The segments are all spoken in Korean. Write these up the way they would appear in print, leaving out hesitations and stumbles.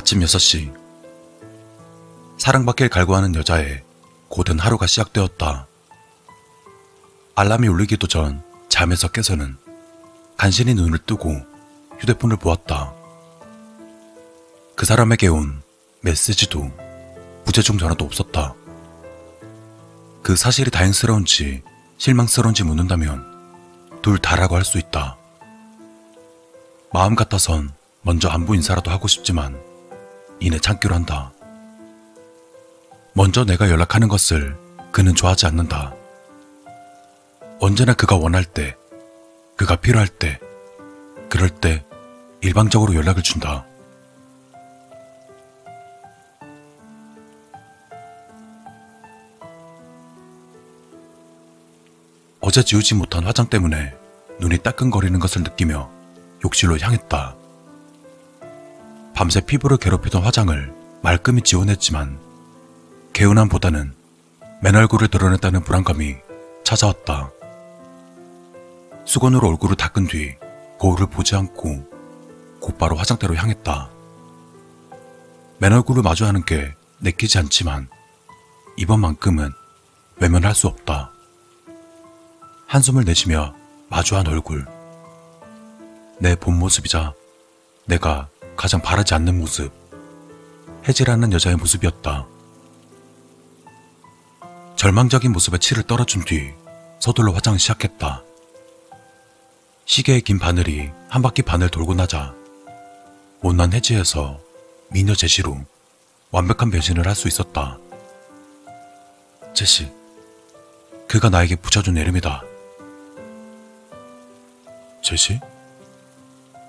아침 6시. 사랑받길 갈구하는 여자의 고된 하루가 시작되었다. 알람이 울리기도 전 잠에서 깨서는 간신히 눈을 뜨고 휴대폰을 보았다. 그 사람에게 온 메시지도 부재중 전화도 없었다. 그 사실이 다행스러운지 실망스러운지 묻는다면 둘 다라고 할 수 있다. 마음 같아선 먼저 안부 인사라도 하고 싶지만 이내 참기로 한다. 먼저 내가 연락하는 것을 그는 좋아하지 않는다. 언제나 그가 원할 때, 그가 필요할 때, 그럴 때 일방적으로 연락을 준다. 어제 지우지 못한 화장 때문에 눈이 따끔거리는 것을 느끼며 욕실로 향했다. 밤새 피부를 괴롭히던 화장을 말끔히 지워냈지만 개운함보다는 맨 얼굴을 드러냈다는 불안감이 찾아왔다. 수건으로 얼굴을 닦은 뒤 거울을 보지 않고 곧바로 화장대로 향했다. 맨 얼굴을 마주하는 게 내키지 않지만 이번만큼은 외면할 수 없다. 한숨을 내쉬며 마주한 얼굴. 내 본 모습이자 내가 가장 바라지 않는 모습. 혜지라는 여자의 모습이었다. 절망적인 모습에 치를 떨어준 뒤 서둘러 화장을 시작했다. 시계의 긴 바늘이 한 바퀴 반을 돌고 나자 못난 혜지에서 미녀 제시로 완벽한 변신을 할 수 있었다. 제시, 그가 나에게 붙여준 이름이다. 제시?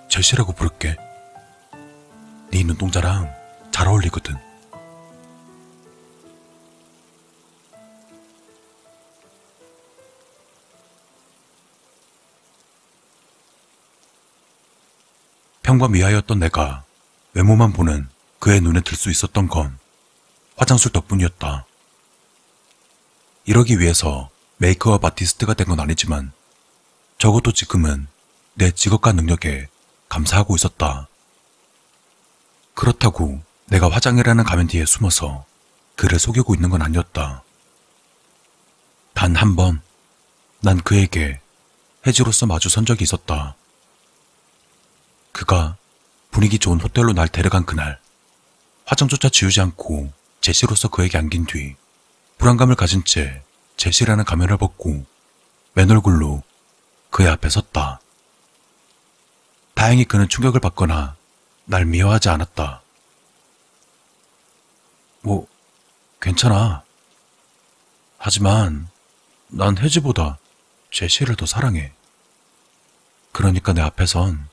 제시라고 부를게. 네 눈동자랑 잘 어울리거든. 평범위하였던 내가 외모만 보는 그의 눈에 들 수 있었던 건 화장술 덕분이었다. 이러기 위해서 메이크업 아티스트가 된 건 아니지만 적어도 지금은 내 직업과 능력에 감사하고 있었다. 그렇다고 내가 화장이라는 가면 뒤에 숨어서 그를 속이고 있는 건 아니었다. 단 한 번 난 그에게 혜지로서 마주 선 적이 있었다. 그가 분위기 좋은 호텔로 날 데려간 그날, 화장조차 지우지 않고 제시로서 그에게 안긴 뒤 불안감을 가진 채 제시라는 가면을 벗고 맨 얼굴로 그의 앞에 섰다. 다행히 그는 충격을 받거나 날 미워하지 않았다. 뭐, 괜찮아. 하지만 난 혜지보다 제시를 더 사랑해. 그러니까 내 앞에선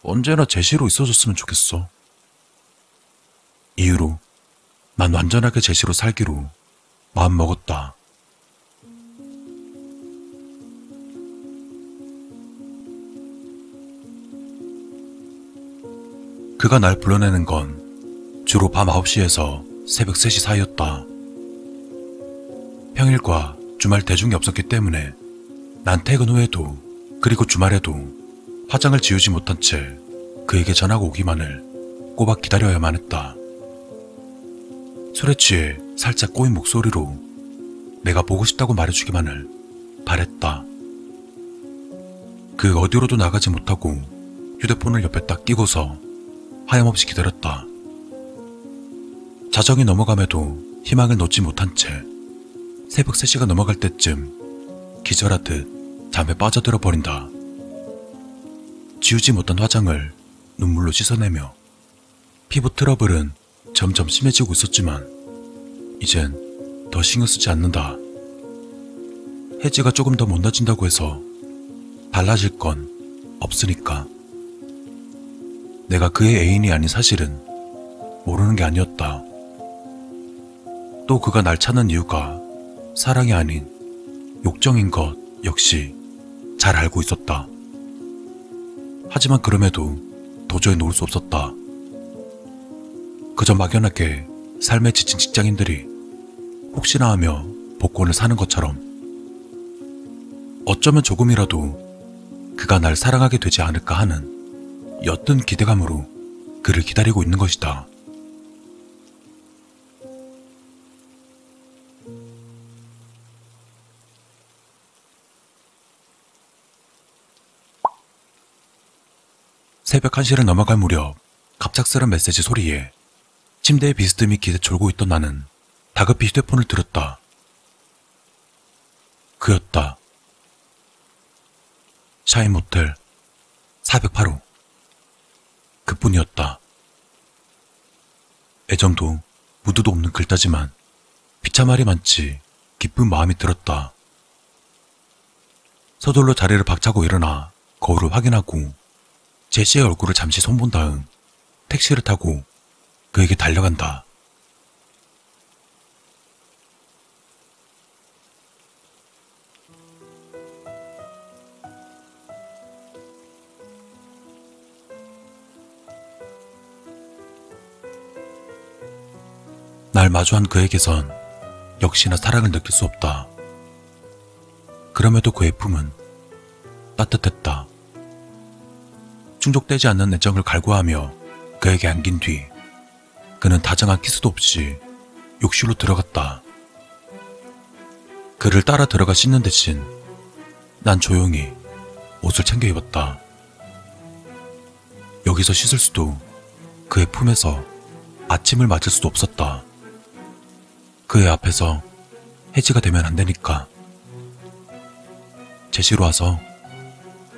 언제나 제시로 있어줬으면 좋겠어. 이후로 난 완전하게 제시로 살기로 마음먹었다. 그가 날 불러내는 건 주로 밤 9시에서 새벽 3시 사이였다. 평일과 주말 대중이 없었기 때문에 난 퇴근 후에도 그리고 주말에도 화장을 지우지 못한 채 그에게 전화가 오기만을 꼬박 기다려야만 했다. 술에 취해 살짝 꼬인 목소리로 내가 보고 싶다고 말해주기만을 바랬다. 그 어디로도 나가지 못하고 휴대폰을 옆에 딱 끼고서 하염없이 기다렸다. 자정이 넘어감에도 희망을 놓지 못한 채 새벽 3시가 넘어갈 때쯤 기절하듯 잠에 빠져들어 버린다. 지우지 못한 화장을 눈물로 씻어내며 피부 트러블은 점점 심해지고 있었지만 이젠 더 신경 쓰지 않는다. 혜지가 조금 더 못나진다고 해서 달라질 건 없으니까. 내가 그의 애인이 아닌 사실은 모르는 게 아니었다. 또 그가 날 찾는 이유가 사랑이 아닌 욕정인 것 역시 잘 알고 있었다. 하지만 그럼에도 도저히 놓을 수 없었다. 그저 막연하게 삶에 지친 직장인들이 혹시나 하며 복권을 사는 것처럼 어쩌면 조금이라도 그가 날 사랑하게 되지 않을까 하는 옅은 기대감으로 그를 기다리고 있는 것이다. 새벽 1시를 넘어갈 무렵 갑작스런 메시지 소리에 침대에 비스듬히 기대 졸고 있던 나는 다급히 휴대폰을 들었다. 그였다. 샤인 모텔 408호. 그뿐이었다. 애정도 무드도 없는 글자지만 비참하리 많지 기쁜 마음이 들었다. 서둘러 자리를 박차고 일어나 거울을 확인하고 제시의 얼굴을 잠시 손본 다음 택시를 타고 그에게 달려간다. 날 마주한 그에게선 역시나 사랑을 느낄 수 없다. 그럼에도 그의 품은 따뜻했다. 충족되지 않는 애정을 갈구하며 그에게 안긴 뒤 그는 다정한 키스도 없이 욕실로 들어갔다. 그를 따라 들어가 씻는 대신 난 조용히 옷을 챙겨 입었다. 여기서 씻을 수도 그의 품에서 아침을 맞을 수도 없었다. 그의 앞에서 해지가 되면 안 되니까. 제시로 와서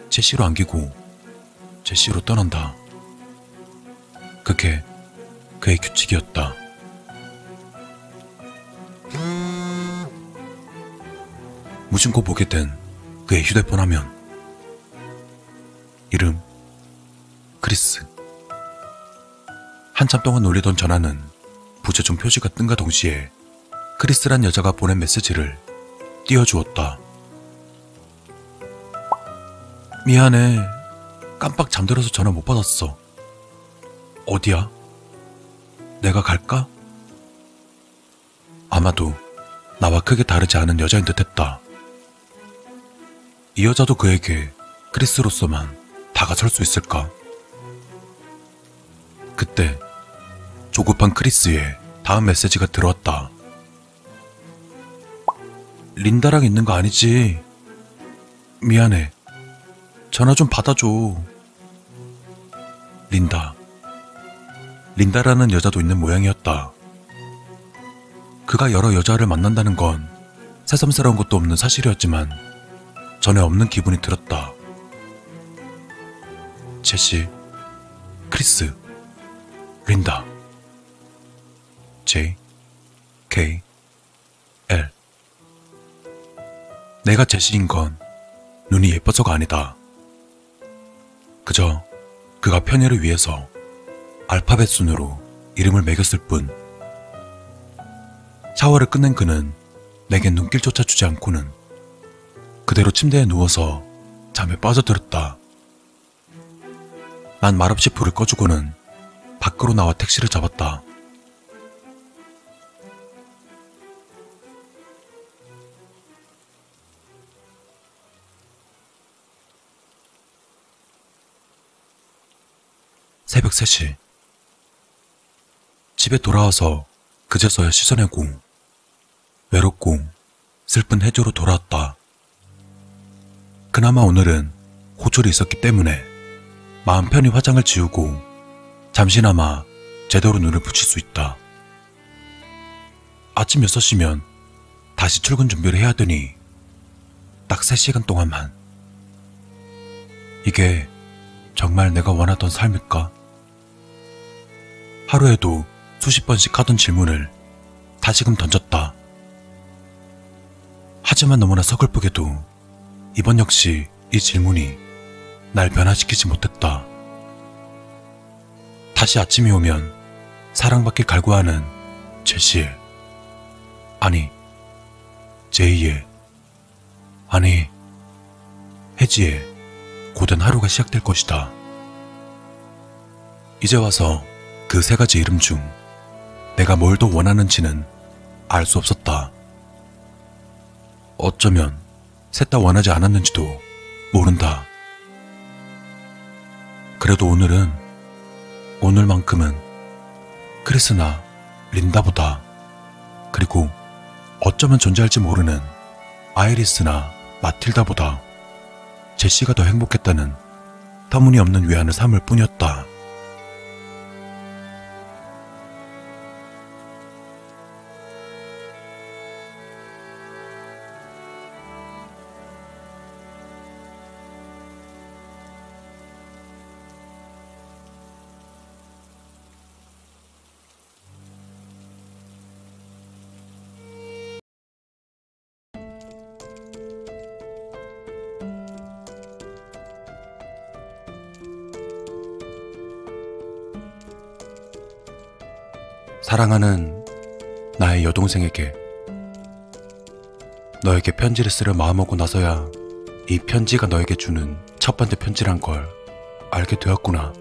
제시로 안기고 제시로 떠난다. 그게 그의 규칙이었다. 무심코 보게 된 그의 휴대폰 화면. 이름 크리스. 한참 동안 놀리던 전화는 부재중 표시가 뜬과 동시에 크리스란 여자가 보낸 메시지를 띄워주었다. 미안해. 깜빡 잠들어서 전화 못 받았어. 어디야? 내가 갈까? 아마도 나와 크게 다르지 않은 여자인 듯했다. 이 여자도 그에게 크리스로서만 다가설 수 있을까? 그때 조급한 크리스의 다음 메시지가 들어왔다. 린다랑 있는 거 아니지? 미안해. 전화 좀 받아줘. 린다라는 여자도 있는 모양이었다. 그가 여러 여자를 만난다는 건 새삼스러운 것도 없는 사실이었지만 전에 없는 기분이 들었다. 제시, 크리스, 린다. J, K, L. 내가 제시인 건 눈이 예뻐서가 아니다. 그저 그가 편의를 위해서 알파벳 순으로 이름을 매겼을 뿐. 샤워를 끝낸 그는 내겐 눈길조차 주지 않고는 그대로 침대에 누워서 잠에 빠져들었다. 난 말없이 불을 꺼주고는 밖으로 나와 택시를 잡았다. 새벽 3시. 집에 돌아와서 그제서야 씻어내고 외롭고 슬픈 해조로 돌아왔다. 그나마 오늘은 호출이 있었기 때문에 마음 편히 화장을 지우고 잠시나마 제대로 눈을 붙일 수 있다. 아침 6시면 다시 출근 준비를 해야 되니 딱 3시간 동안만. 이게 정말 내가 원하던 삶일까? 하루에도 수십 번씩 하던 질문을 다시금 던졌다. 하지만 너무나 서글프게도 이번 역시 이 질문이 날 변화시키지 못했다. 다시 아침이 오면 사랑받길 갈구하는 제시의, 아니 제이의, 아니 혜지의 고된 하루가 시작될 것이다. 이제 와서 그 3가지 이름 중 내가 뭘 더 원하는지는 알 수 없었다. 어쩌면 셋 다 원하지 않았는지도 모른다. 그래도 오늘만큼은 크리스나 린다보다, 그리고 어쩌면 존재할지 모르는 아이리스나 마틸다보다 제시가 더 행복했다는 터무니없는 위안을 삼을 뿐이었다. 사랑하는 나의 여동생에게, 너에게 편지를 쓰려 마음먹고 나서야 이 편지가 너에게 주는 첫 번째 편지란 걸 알게 되었구나.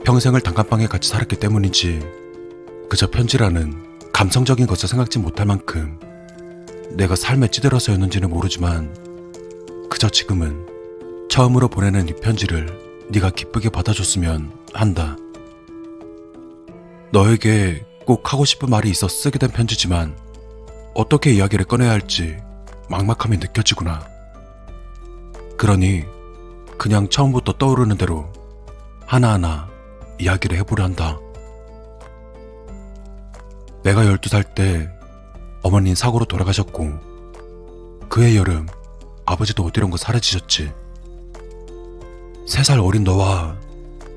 평생을 단칸방에 같이 살았기 때문인지 그저 편지라는 감성적인 것을 생각지 못할 만큼 내가 삶에 찌들어서였는지는 모르지만 그저 지금은 처음으로 보내는 이 편지를 네가 기쁘게 받아줬으면 한다. 너에게 꼭 하고 싶은 말이 있어 쓰게 된 편지지만 어떻게 이야기를 꺼내야 할지 막막함이 느껴지구나. 그러니 그냥 처음부터 떠오르는 대로 하나하나 이야기를 해보려 한다. 내가 12살 때 어머니는 사고로 돌아가셨고 그해 여름 아버지도 어디론가 사라지셨지. 3살 어린 너와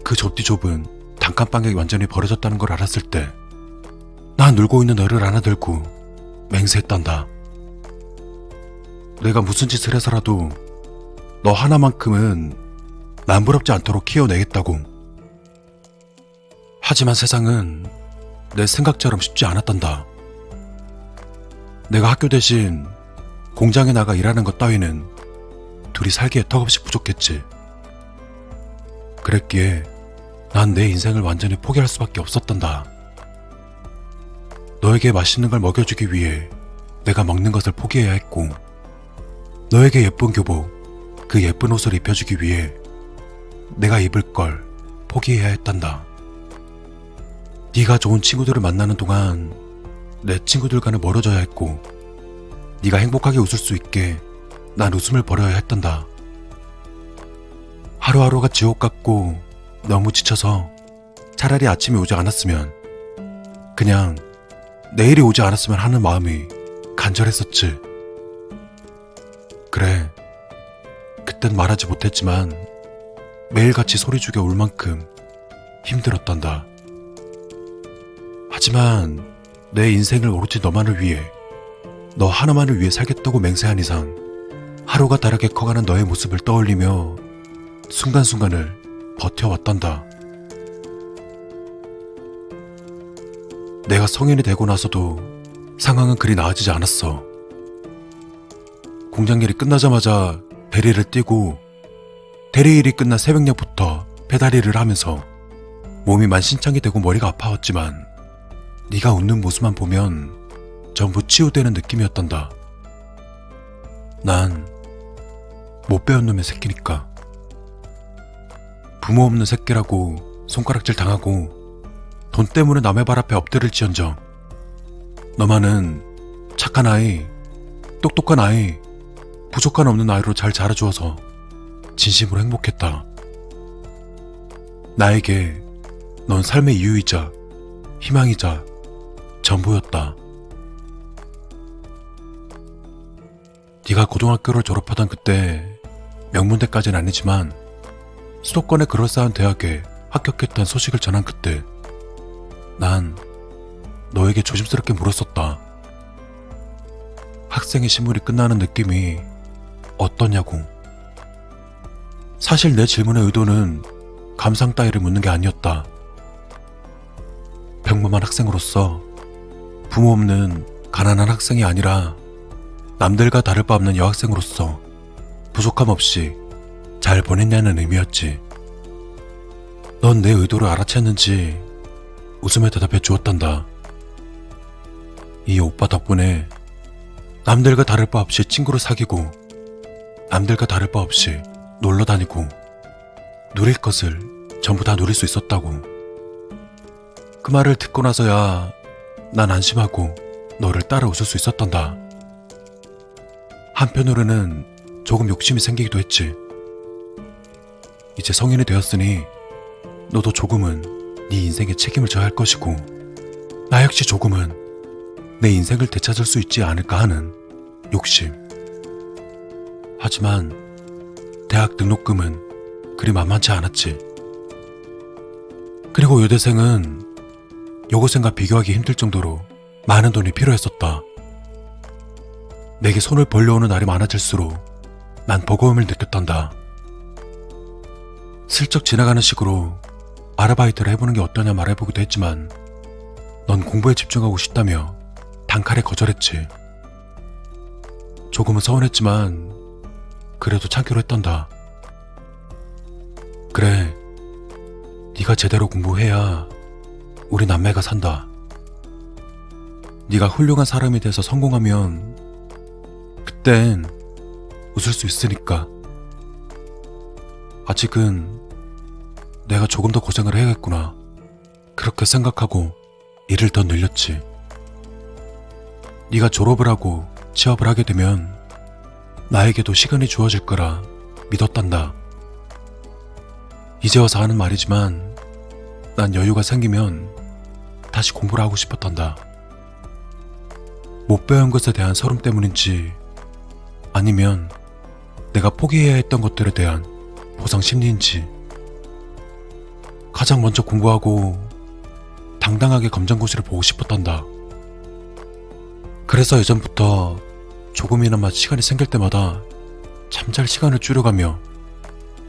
그 좁디 좁은 단칸방에 완전히 버려졌다는 걸 알았을 때 난 울고 있는 너를 안아들고 맹세했단다. 내가 무슨 짓을 해서라도 너 하나만큼은 남부럽지 않도록 키워내겠다고. 하지만 세상은 내 생각처럼 쉽지 않았단다. 내가 학교 대신 공장에 나가 일하는 것 따위는 둘이 살기에 턱없이 부족했지. 그랬기에 난 내 인생을 완전히 포기할 수밖에 없었단다. 너에게 맛있는 걸 먹여주기 위해 내가 먹는 것을 포기해야 했고, 너에게 예쁜 교복, 그 예쁜 옷을 입혀주기 위해 내가 입을 걸 포기해야 했단다. 네가 좋은 친구들을 만나는 동안 내 친구들과는 멀어져야 했고, 네가 행복하게 웃을 수 있게 난 웃음을 버려야 했단다. 하루하루가 지옥 같고 너무 지쳐서 차라리 아침이 오지 않았으면, 그냥 내일이 오지 않았으면 하는 마음이 간절했었지. 그래, 그땐 말하지 못했지만 매일같이 소리 죽여 울 만큼 힘들었단다. 하지만 내 인생을 오로지 너만을 위해, 너 하나만을 위해 살겠다고 맹세한 이상 하루가 다르게 커가는 너의 모습을 떠올리며 순간순간을 버텨왔단다. 내가 성인이 되고 나서도 상황은 그리 나아지지 않았어. 공장 일이 끝나자마자 대리를 뛰고, 대리 일이 끝난 새벽녘부터 배달일을 하면서 몸이 만신창이 되고 머리가 아파왔지만 네가 웃는 모습만 보면 전부 치유되는 느낌이었단다. 난 못 배운 놈의 새끼니까. 부모 없는 새끼라고 손가락질 당하고 돈 때문에 남의 발 앞에 엎드릴지언정 너만은 착한 아이, 똑똑한 아이, 부족한 없는 아이로 잘 자라주어서 진심으로 행복했다. 나에게 넌 삶의 이유이자 희망이자 전부였다. 네가 고등학교를 졸업하던 그때 명문대까지는 아니지만 수도권의 그럴싸한 대학에 합격했다는 소식을 전한 그때 난 너에게 조심스럽게 물었었다. 학생의 신분이 끝나는 느낌이 어떠냐고. 사실 내 질문의 의도는 감상 따위를 묻는 게 아니었다. 평범한 학생으로서 부모 없는 가난한 학생이 아니라 남들과 다를 바 없는 여학생으로서 부족함 없이 잘 보냈냐는 의미였지. 넌 내 의도를 알아챘는지 웃으며 대답해 주었단다. 이 오빠 덕분에 남들과 다를 바 없이 친구를 사귀고, 남들과 다를 바 없이 놀러 다니고, 누릴 것을 전부 다 누릴 수 있었다고. 그 말을 듣고 나서야 난 안심하고 너를 따라 웃을 수 있었단다. 한편으로는 조금 욕심이 생기기도 했지. 이제 성인이 되었으니 너도 조금은 네 인생에 책임을 져야 할 것이고 나 역시 조금은 내 인생을 되찾을 수 있지 않을까 하는 욕심. 하지만 대학 등록금은 그리 만만치 않았지. 그리고 여대생은 여고생과 비교하기 힘들 정도로 많은 돈이 필요했었다. 내게 손을 벌려오는 날이 많아질수록 난 버거움을 느꼈단다. 슬쩍 지나가는 식으로 아르바이트를 해보는 게 어떠냐 말해보기도 했지만 넌 공부에 집중하고 싶다며 단칼에 거절했지. 조금은 서운했지만 그래도 참기로 했단다. 그래, 네가 제대로 공부해야 우리 남매가 산다. 네가 훌륭한 사람이 돼서 성공하면 그땐 웃을 수 있으니까. 아직은 내가 조금 더 고생을 해야겠구나. 그렇게 생각하고 일을 더 늘렸지. 네가 졸업을 하고 취업을 하게 되면 나에게도 시간이 주어질 거라 믿었단다. 이제 와서 하는 말이지만 난 여유가 생기면 다시 공부를 하고 싶었단다. 못 배운 것에 대한 서름 때문인지 아니면 내가 포기해야 했던 것들에 대한 보상 심리인지 가장 먼저 공부하고 당당하게 검정고시를 보고 싶었단다. 그래서 예전부터 조금이나마 시간이 생길 때마다 잠잘 시간을 줄여가며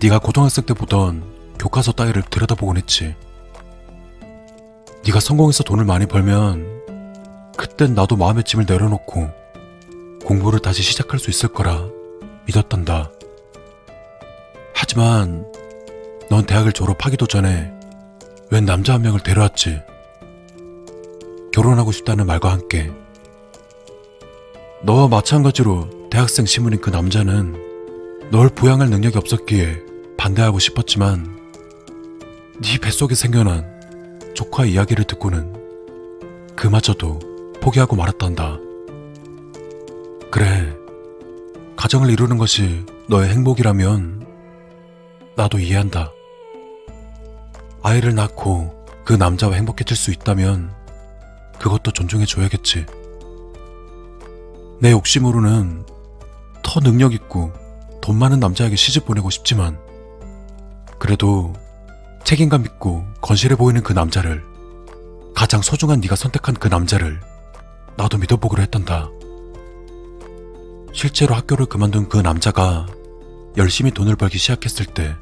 네가 고등학생 때 보던 교과서 따위를 들여다보곤 했지. 네가 성공해서 돈을 많이 벌면 그땐 나도 마음의 짐을 내려놓고 공부를 다시 시작할 수 있을 거라 믿었단다. 하지만 넌 대학을 졸업하기도 전에 웬 남자 한 명을 데려왔지. 결혼하고 싶다는 말과 함께. 너와 마찬가지로 대학생 신분인 그 남자는 널 부양할 능력이 없었기에 반대하고 싶었지만 네 뱃속에 생겨난 조카의 이야기를 듣고는 그마저도 포기하고 말았단다. 그래, 가정을 이루는 것이 너의 행복이라면 나도 이해한다. 아이를 낳고 그 남자와 행복해질 수 있다면 그것도 존중해줘야겠지. 내 욕심으로는 더 능력 있고 돈 많은 남자에게 시집 보내고 싶지만 그래도 책임감 있고 건실해 보이는 그 남자를, 가장 소중한 네가 선택한 그 남자를 나도 믿어보기로 했단다. 실제로 학교를 그만둔 그 남자가 열심히 돈을 벌기 시작했을 때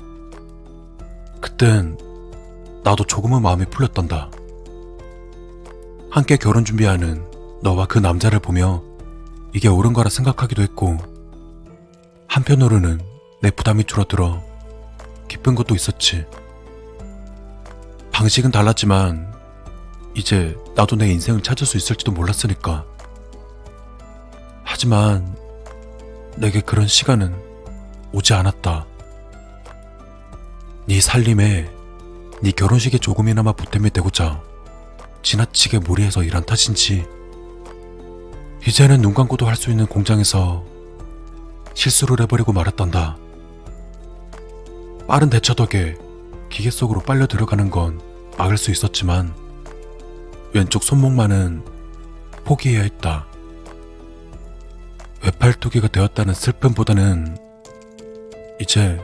그땐 나도 조금은 마음이 풀렸단다. 함께 결혼 준비하는 너와 그 남자를 보며 이게 옳은 거라 생각하기도 했고 한편으로는 내 부담이 줄어들어 기쁜 것도 있었지. 방식은 달랐지만 이제 나도 내 인생을 찾을 수 있을지도 몰랐으니까. 하지만 내게 그런 시간은 오지 않았다. 네 살림에, 네 결혼식에 조금이나마 보탬이 되고자 지나치게 무리해서 일한 탓인지 이제는 눈 감고도 할 수 있는 공장에서 실수를 해버리고 말았단다. 빠른 대처 덕에 기계 속으로 빨려 들어가는 건 막을 수 있었지만 왼쪽 손목만은 포기해야 했다. 외팔뚝이가 되었다는 슬픔보다는 이제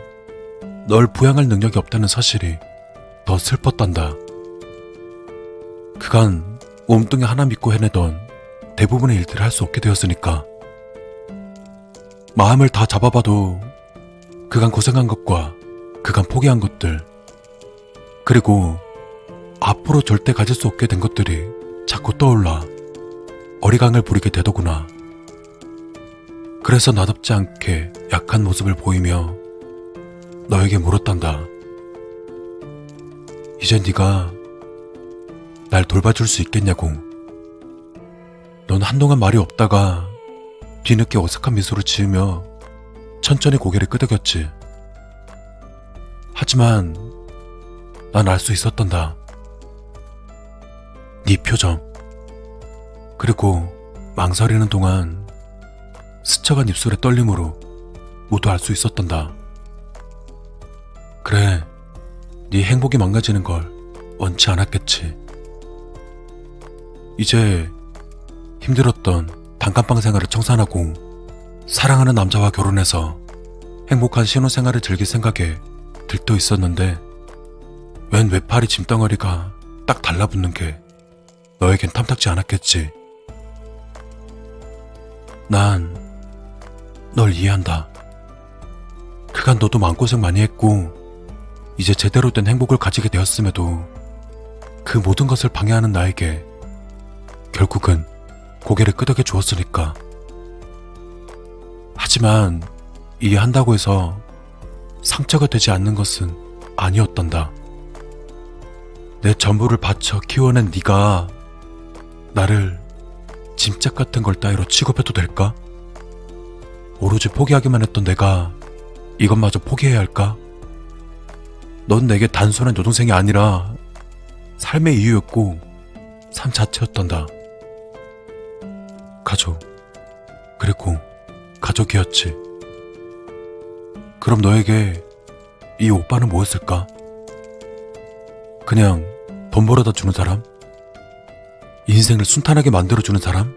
널 부양할 능력이 없다는 사실이 더 슬펐단다. 그간 몸뚱이 하나 믿고 해내던 대부분의 일들을 할 수 없게 되었으니까. 마음을 다 잡아봐도 그간 고생한 것과 그간 포기한 것들, 그리고 앞으로 절대 가질 수 없게 된 것들이 자꾸 떠올라 어리광을 부리게 되더구나. 그래서 나답지 않게 약한 모습을 보이며 너에게 물었단다. 이제 네가 날 돌봐줄 수 있겠냐고. 넌 한동안 말이 없다가 뒤늦게 어색한 미소를 지으며 천천히 고개를 끄덕였지. 하지만 난 알 수 있었단다. 네 표정, 그리고 망설이는 동안 스쳐간 입술의 떨림으로 모두 알 수 있었단다. 그래, 네 행복이 망가지는 걸 원치 않았겠지. 이제 힘들었던 단칸방 생활을 청산하고 사랑하는 남자와 결혼해서 행복한 신혼생활을 즐길 생각에 들떠 있었는데 웬 외파리 짐덩어리가 딱 달라붙는 게 너에겐 탐탁지 않았겠지. 난 널 이해한다. 그간 너도 마음고생 많이 했고 이제 제대로 된 행복을 가지게 되었음에도 그 모든 것을 방해하는 나에게 결국은 고개를 끄덕여 주었으니까. 하지만 이해한다고 해서 상처가 되지 않는 것은 아니었단다. 내 전부를 바쳐 키워낸 네가 나를 짐짝 같은 걸 따위로 취급해도 될까? 오로지 포기하기만 했던 내가 이것마저 포기해야 할까? 넌 내게 단순한 여동생이 아니라 삶의 이유였고 삶 자체였단다. 가족, 그리고 가족이었지. 그럼 너에게 이 오빠는 뭐였을까? 그냥 돈 벌어다 주는 사람? 인생을 순탄하게 만들어주는 사람?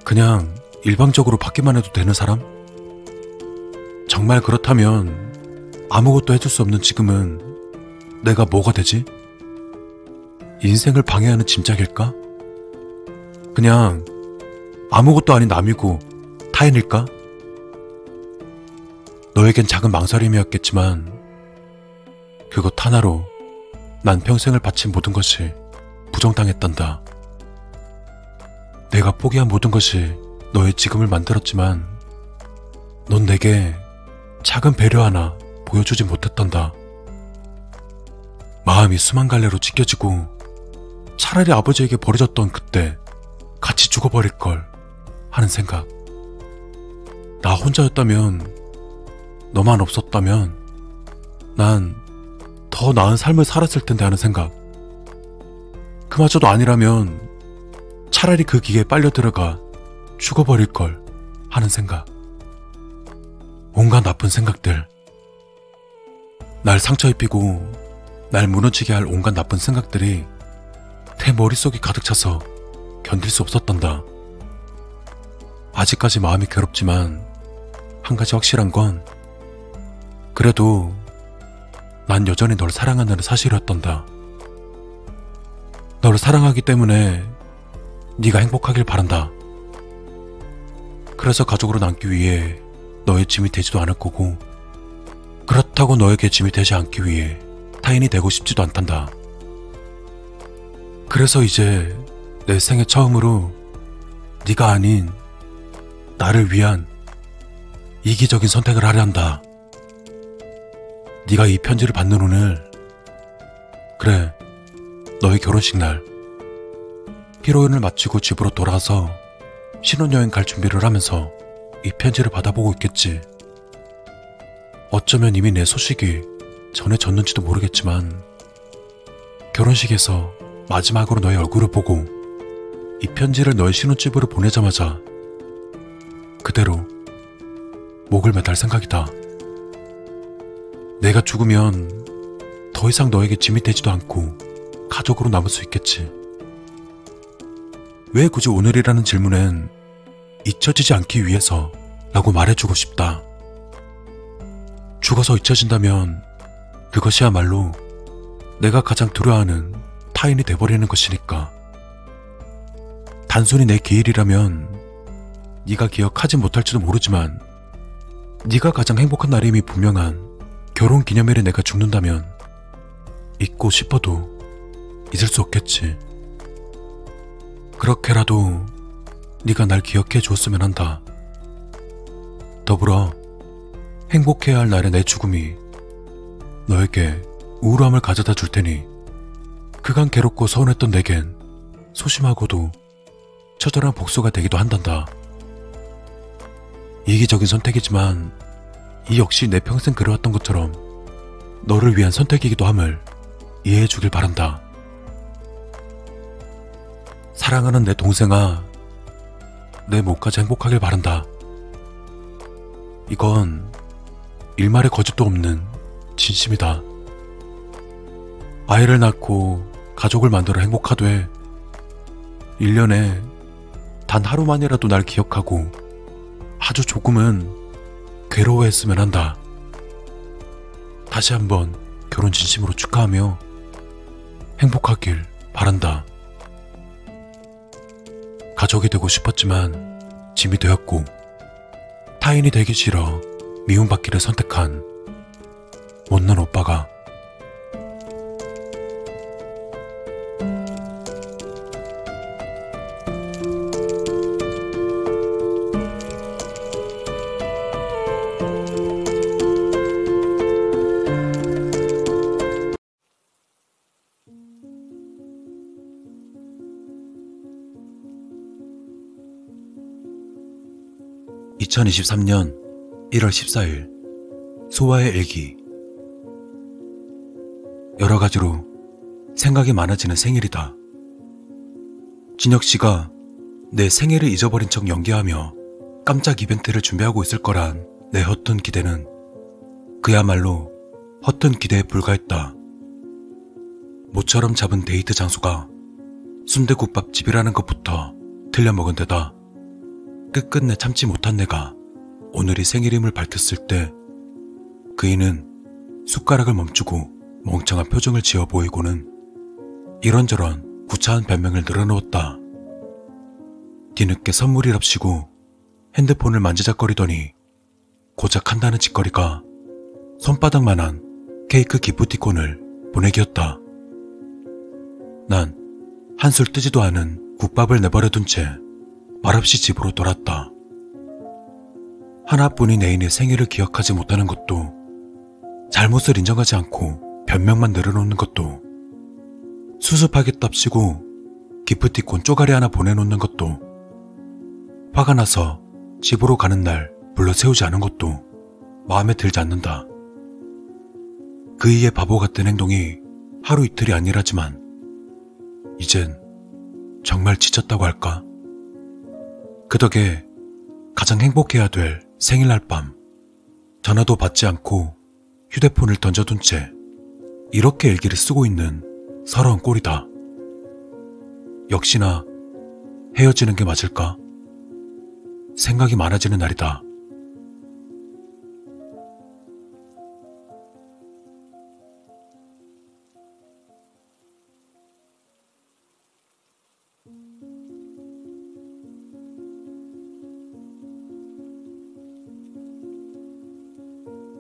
그냥 일방적으로 받기만 해도 되는 사람? 정말 그렇다면 아무것도 해줄 수 없는 지금은 내가 뭐가 되지? 인생을 방해하는 짐짝일까? 그냥 아무것도 아닌 남이고 타인일까? 너에겐 작은 망설임이었겠지만 그것 하나로 난 평생을 바친 모든 것이 부정당했단다. 내가 포기한 모든 것이 너의 지금을 만들었지만 넌 내게 작은 배려 하나 보여주지 못했단다. 마음이 수만 갈래로 찢겨지고 차라리 아버지에게 버려졌던 그때 같이 죽어버릴걸 하는 생각. 나 혼자였다면, 너만 없었다면 난 더 나은 삶을 살았을 텐데 하는 생각. 그마저도 아니라면 차라리 그 기계에 빨려 들어가 죽어버릴걸 하는 생각. 온갖 나쁜 생각들. 날 상처 입히고 날 무너지게 할 온갖 나쁜 생각들이 내 머릿속에 가득 차서 견딜 수 없었단다. 아직까지 마음이 괴롭지만 한 가지 확실한 건 그래도 난 여전히 널 사랑한다는 사실이었단다. 너를 사랑하기 때문에 네가 행복하길 바란다. 그래서 가족으로 남기 위해 너의 짐이 되지도 않을 거고 그렇다고 너에게 짐이 되지 않기 위해 타인이 되고 싶지도 않단다. 그래서 이제 내 생애 처음으로 네가 아닌 나를 위한 이기적인 선택을 하려 한다. 네가 이 편지를 받는 오늘, 그래, 너의 결혼식 날, 피로연을 마치고 집으로 돌아와서 신혼여행 갈 준비를 하면서 이 편지를 받아보고 있겠지. 어쩌면 이미 내 소식이 전해졌는지도 모르겠지만 결혼식에서 마지막으로 너의 얼굴을 보고 이 편지를 너의 신혼집으로 보내자마자 그대로 목을 매달 생각이다. 내가 죽으면 더 이상 너에게 짐이 되지도 않고 가족으로 남을 수 있겠지. 왜 굳이 오늘이라는 질문엔 잊혀지지 않기 위해서 라고 말해주고 싶다. 죽어서 잊혀진다면 그것이야말로 내가 가장 두려워하는 타인이 돼버리는 것이니까. 단순히 내 기일이라면 네가 기억하지 못할지도 모르지만 네가 가장 행복한 날임이 분명한 결혼기념일에 내가 죽는다면 잊고 싶어도 잊을 수 없겠지. 그렇게라도 네가 날 기억해 주었으면 한다. 더불어 행복해야 할 날의 내 죽음이 너에게 우울함을 가져다 줄 테니 그간 괴롭고 서운했던 내겐 소심하고도 처절한 복수가 되기도 한단다. 이기적인 선택이지만 이 역시 내 평생 그려왔던 것처럼 너를 위한 선택이기도 함을 이해해 주길 바란다. 사랑하는 내 동생아, 내 목까지 행복하길 바란다. 이건 일말의 거짓도 없는 진심이다. 아이를 낳고 가족을 만들어 행복하되 1년에 단 하루만이라도 날 기억하고 아주 조금은 괴로워했으면 한다. 다시 한번 결혼 진심으로 축하하며 행복하길 바란다. 가족이 되고 싶었지만 짐이 되었고 타인이 되기 싫어 미움받기를 선택한 못난 오빠가 2023년 1월 14일 소아의 일기. 여러 가지로 생각이 많아지는 생일이다. 진혁 씨가 내 생일을 잊어버린 척 연기하며 깜짝 이벤트를 준비하고 있을 거란 내 헛된 기대는 그야말로 헛된 기대에 불과했다. 모처럼 잡은 데이트 장소가 순대국밥집이라는 것부터 틀려먹은 데다 끝끝내 참지 못한 내가 오늘이 생일임을 밝혔을 때 그이는 숟가락을 멈추고 멍청한 표정을 지어 보이고는 이런저런 구차한 변명을 늘어놓았다. 뒤늦게 선물이랍시고 핸드폰을 만지작거리더니 고작 한다는 짓거리가 손바닥만한 케이크 기프티콘을 보내기였다. 난 한술 뜨지도 않은 국밥을 내버려둔 채 말없이 집으로 돌았다. 하나뿐인 애인의 생일을 기억하지 못하는 것도, 잘못을 인정하지 않고 변명만 늘어놓는 것도, 수습하겠답시고 기프티콘 쪼가리 하나 보내놓는 것도, 화가 나서 집으로 가는 날 불러 세우지 않은 것도 마음에 들지 않는다. 그이의 바보 같은 행동이 하루 이틀이 아니라지만 이젠 정말 지쳤다고 할까? 그 덕에 가장 행복해야 될 생일날 밤 전화도 받지 않고 휴대폰을 던져둔 채 이렇게 일기를 쓰고 있는 서러운 꼴이다. 역시나 헤어지는 게 맞을까? 생각이 많아지는 날이다.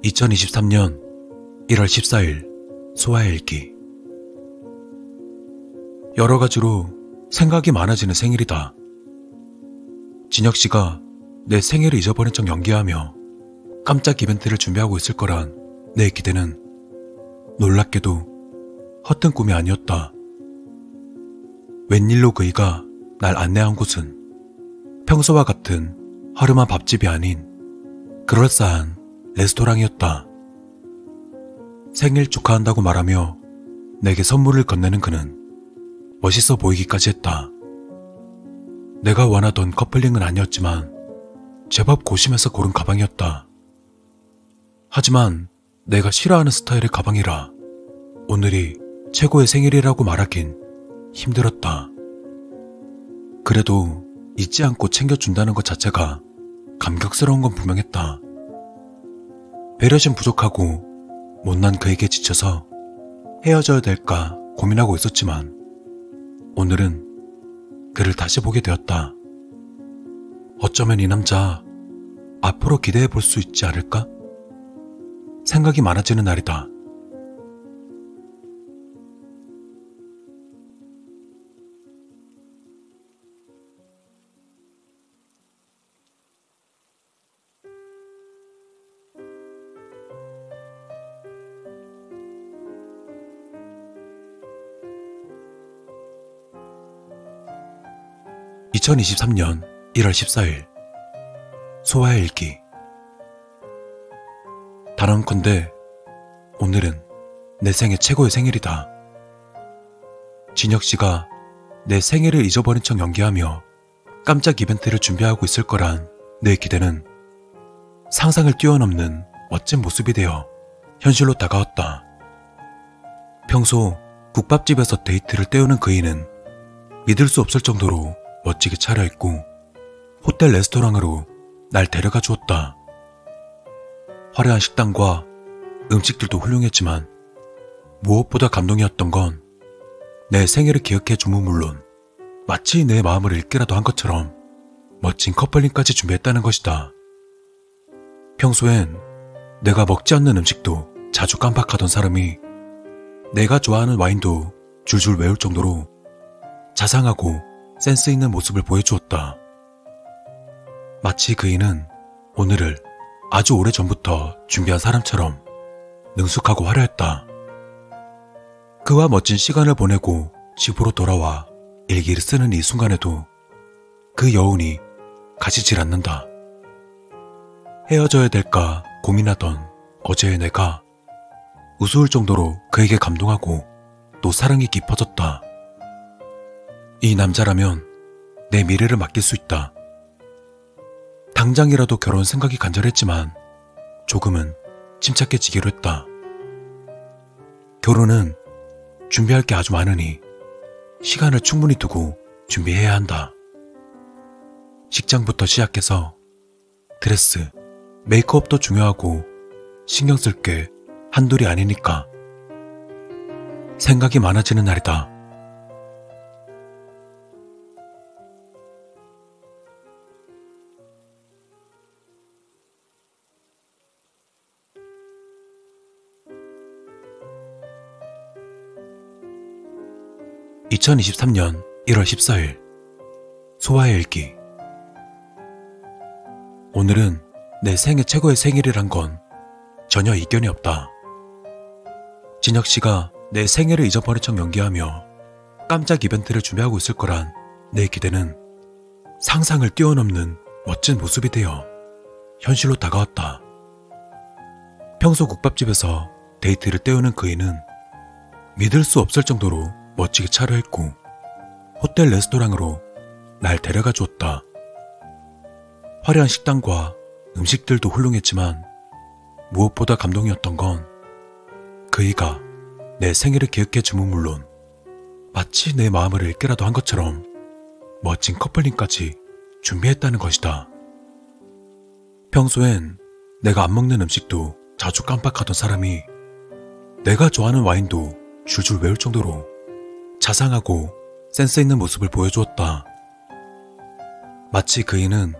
(2023년 1월 14일) 소아의 일기. 여러 가지로 생각이 많아지는 생일이다. 진혁 씨가 내 생일을 잊어버린 척 연기하며 깜짝 이벤트를 준비하고 있을 거란 내 기대는 놀랍게도 헛된 꿈이 아니었다. 웬일로 그이가 날 안내한 곳은 평소와 같은 허름한 밥집이 아닌 그럴싸한 레스토랑이었다. 생일 축하한다고 말하며 내게 선물을 건네는 그는 멋있어 보이기까지 했다. 내가 원하던 커플링은 아니었지만 제법 고심해서 고른 가방이었다. 하지만 내가 싫어하는 스타일의 가방이라 오늘이 최고의 생일이라고 말하긴 힘들었다. 그래도 잊지 않고 챙겨준다는 것 자체가 감격스러운 건 분명했다. 배려심 부족하고 못난 그에게 지쳐서 헤어져야 될까 고민하고 있었지만 오늘은 그를 다시 보게 되었다. 어쩌면 이 남자 앞으로 기대해 볼 수 있지 않을까? 생각이 많아지는 날이다. (2023년 1월 14일) 소아의 일기. 단언컨대 오늘은 내 생애 최고의 생일이다. 진혁 씨가 내 생일을 잊어버린 척 연기하며 깜짝 이벤트를 준비하고 있을 거란 내 기대는 상상을 뛰어넘는 멋진 모습이 되어 현실로 다가왔다. 평소 국밥집에서 데이트를 때우는 그이는 믿을 수 없을 정도로 멋지게 차려입고 호텔 레스토랑으로 날 데려가 주었다. 화려한 식당과 음식들도 훌륭했지만 무엇보다 감동이었던 건 내 생일을 기억해 주문 물론 마치 내 마음을 읽기라도 한 것처럼 멋진 커플링까지 준비했다는 것이다. 평소엔 내가 먹지 않는 음식도 자주 깜빡하던 사람이 내가 좋아하는 와인도 줄줄 외울 정도로 자상하고 센스 있는 모습을 보여주었다. 마치 그이는 오늘을 아주 오래전부터 준비한 사람처럼 능숙하고 화려했다. 그와 멋진 시간을 보내고 집으로 돌아와 일기를 쓰는 이 순간에도 그 여운이 가시질 않는다. 헤어져야 될까 고민하던 어제의 내가 우스울 정도로 그에게 감동하고 또 사랑이 깊어졌다. 이 남자라면 내 미래를 맡길 수 있다. 당장이라도 결혼 생각이 간절했지만 조금은 침착해지기로 했다. 결혼은 준비할 게 아주 많으니 시간을 충분히 두고 준비해야 한다. 식장부터 시작해서 드레스, 메이크업도 중요하고 신경 쓸 게 한둘이 아니니까. 생각이 많아지는 날이다. (2023년 1월 14일) 소아의 일기. 오늘은 내 생애 최고의 생일이란 건 전혀 이견이 없다. 진혁 씨가 내 생일을 잊어버린 척 연기하며 깜짝 이벤트를 준비하고 있을 거란 내 기대는 상상을 뛰어넘는 멋진 모습이 되어 현실로 다가왔다. 평소 국밥집에서 데이트를 때우는 그이는 믿을 수 없을 정도로 멋지게 차려입고 호텔 레스토랑으로 날 데려가 주었다. 화려한 식당과 음식들도 훌륭했지만 무엇보다 감동이었던 건 그이가 내 생일을 기억해 주문 물론 마치 내 마음을 읽기라도 한 것처럼 멋진 커플링까지 준비했다는 것이다. 평소엔 내가 안 먹는 음식도 자주 깜빡하던 사람이 내가 좋아하는 와인도 줄줄 외울 정도로 자상하고 센스 있는 모습을 보여주었다. 마치 그이는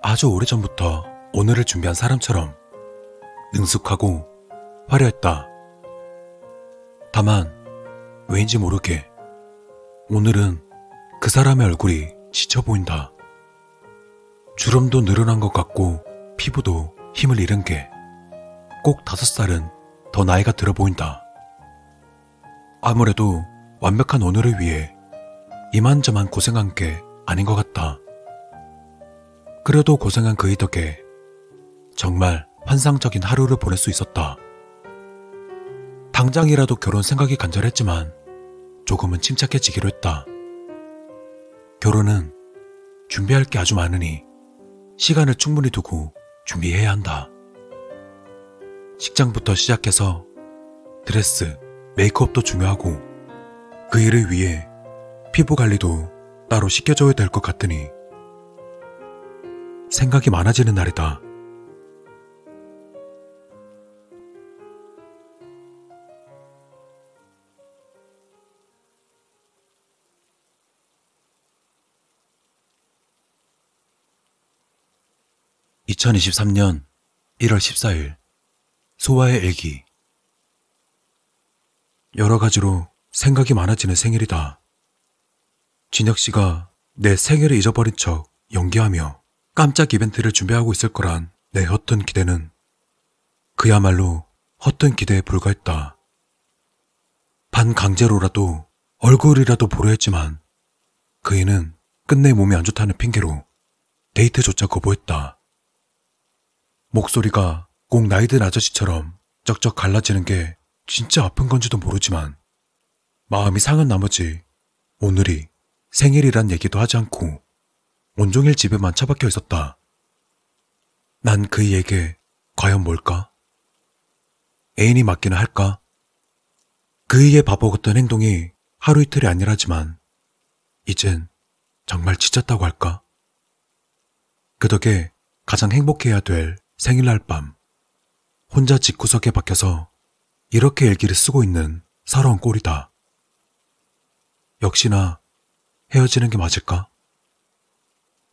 아주 오래전부터 오늘을 준비한 사람처럼 능숙하고 화려했다. 다만 왜인지 모르게 오늘은 그 사람의 얼굴이 지쳐 보인다. 주름도 늘어난 것 같고 피부도 힘을 잃은 게 꼭 5살은 더 나이가 들어 보인다. 아무래도 완벽한 오늘을 위해 이만저만 고생한 게 아닌 것 같다. 그래도 고생한 그이 덕에 정말 환상적인 하루를 보낼 수 있었다. 당장이라도 결혼 생각이 간절했지만 조금은 침착해지기로 했다. 결혼은 준비할 게 아주 많으니 시간을 충분히 두고 준비해야 한다. 식장부터 시작해서 드레스, 메이크업도 중요하고 그 일을 위해 피부 관리도 따로 시켜줘야 될 것 같으니 생각이 많아지는 날이다. (2023년 1월 14일) 소아의 일기. 여러 가지로 생각이 많아지는 생일이다. 진혁 씨가 내 생일을 잊어버린 척 연기하며 깜짝 이벤트를 준비하고 있을 거란 내 헛된 기대는 그야말로 헛된 기대에 불과했다. 반강제로라도 얼굴이라도 보려 했지만 그이는 끝내 몸이 안 좋다는 핑계로 데이트조차 거부했다. 목소리가 꼭 나이든 아저씨처럼 쩍쩍 갈라지는 게 진짜 아픈 건지도 모르지만 마음이 상한 나머지 오늘이 생일이란 얘기도 하지 않고 온종일 집에만 처박혀 있었다. 난 그이에게 과연 뭘까? 애인이 맞기는 할까? 그이의 바보 같던 행동이 하루 이틀이 아니라지만 이젠 정말 지쳤다고 할까? 그 덕에 가장 행복해야 될 생일날 밤 혼자 집구석에 박혀서 이렇게 일기를 쓰고 있는 서러운 꼴이다. 역시나 헤어지는 게 맞을까?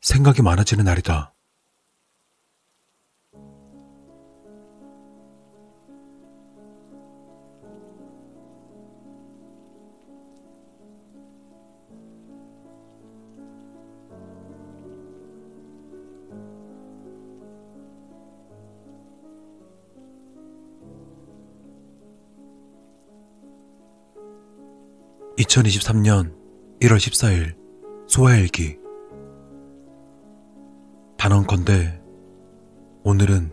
생각이 많아지는 날이다. (2023년 1월 14일) 소아일기. 단언컨대 오늘은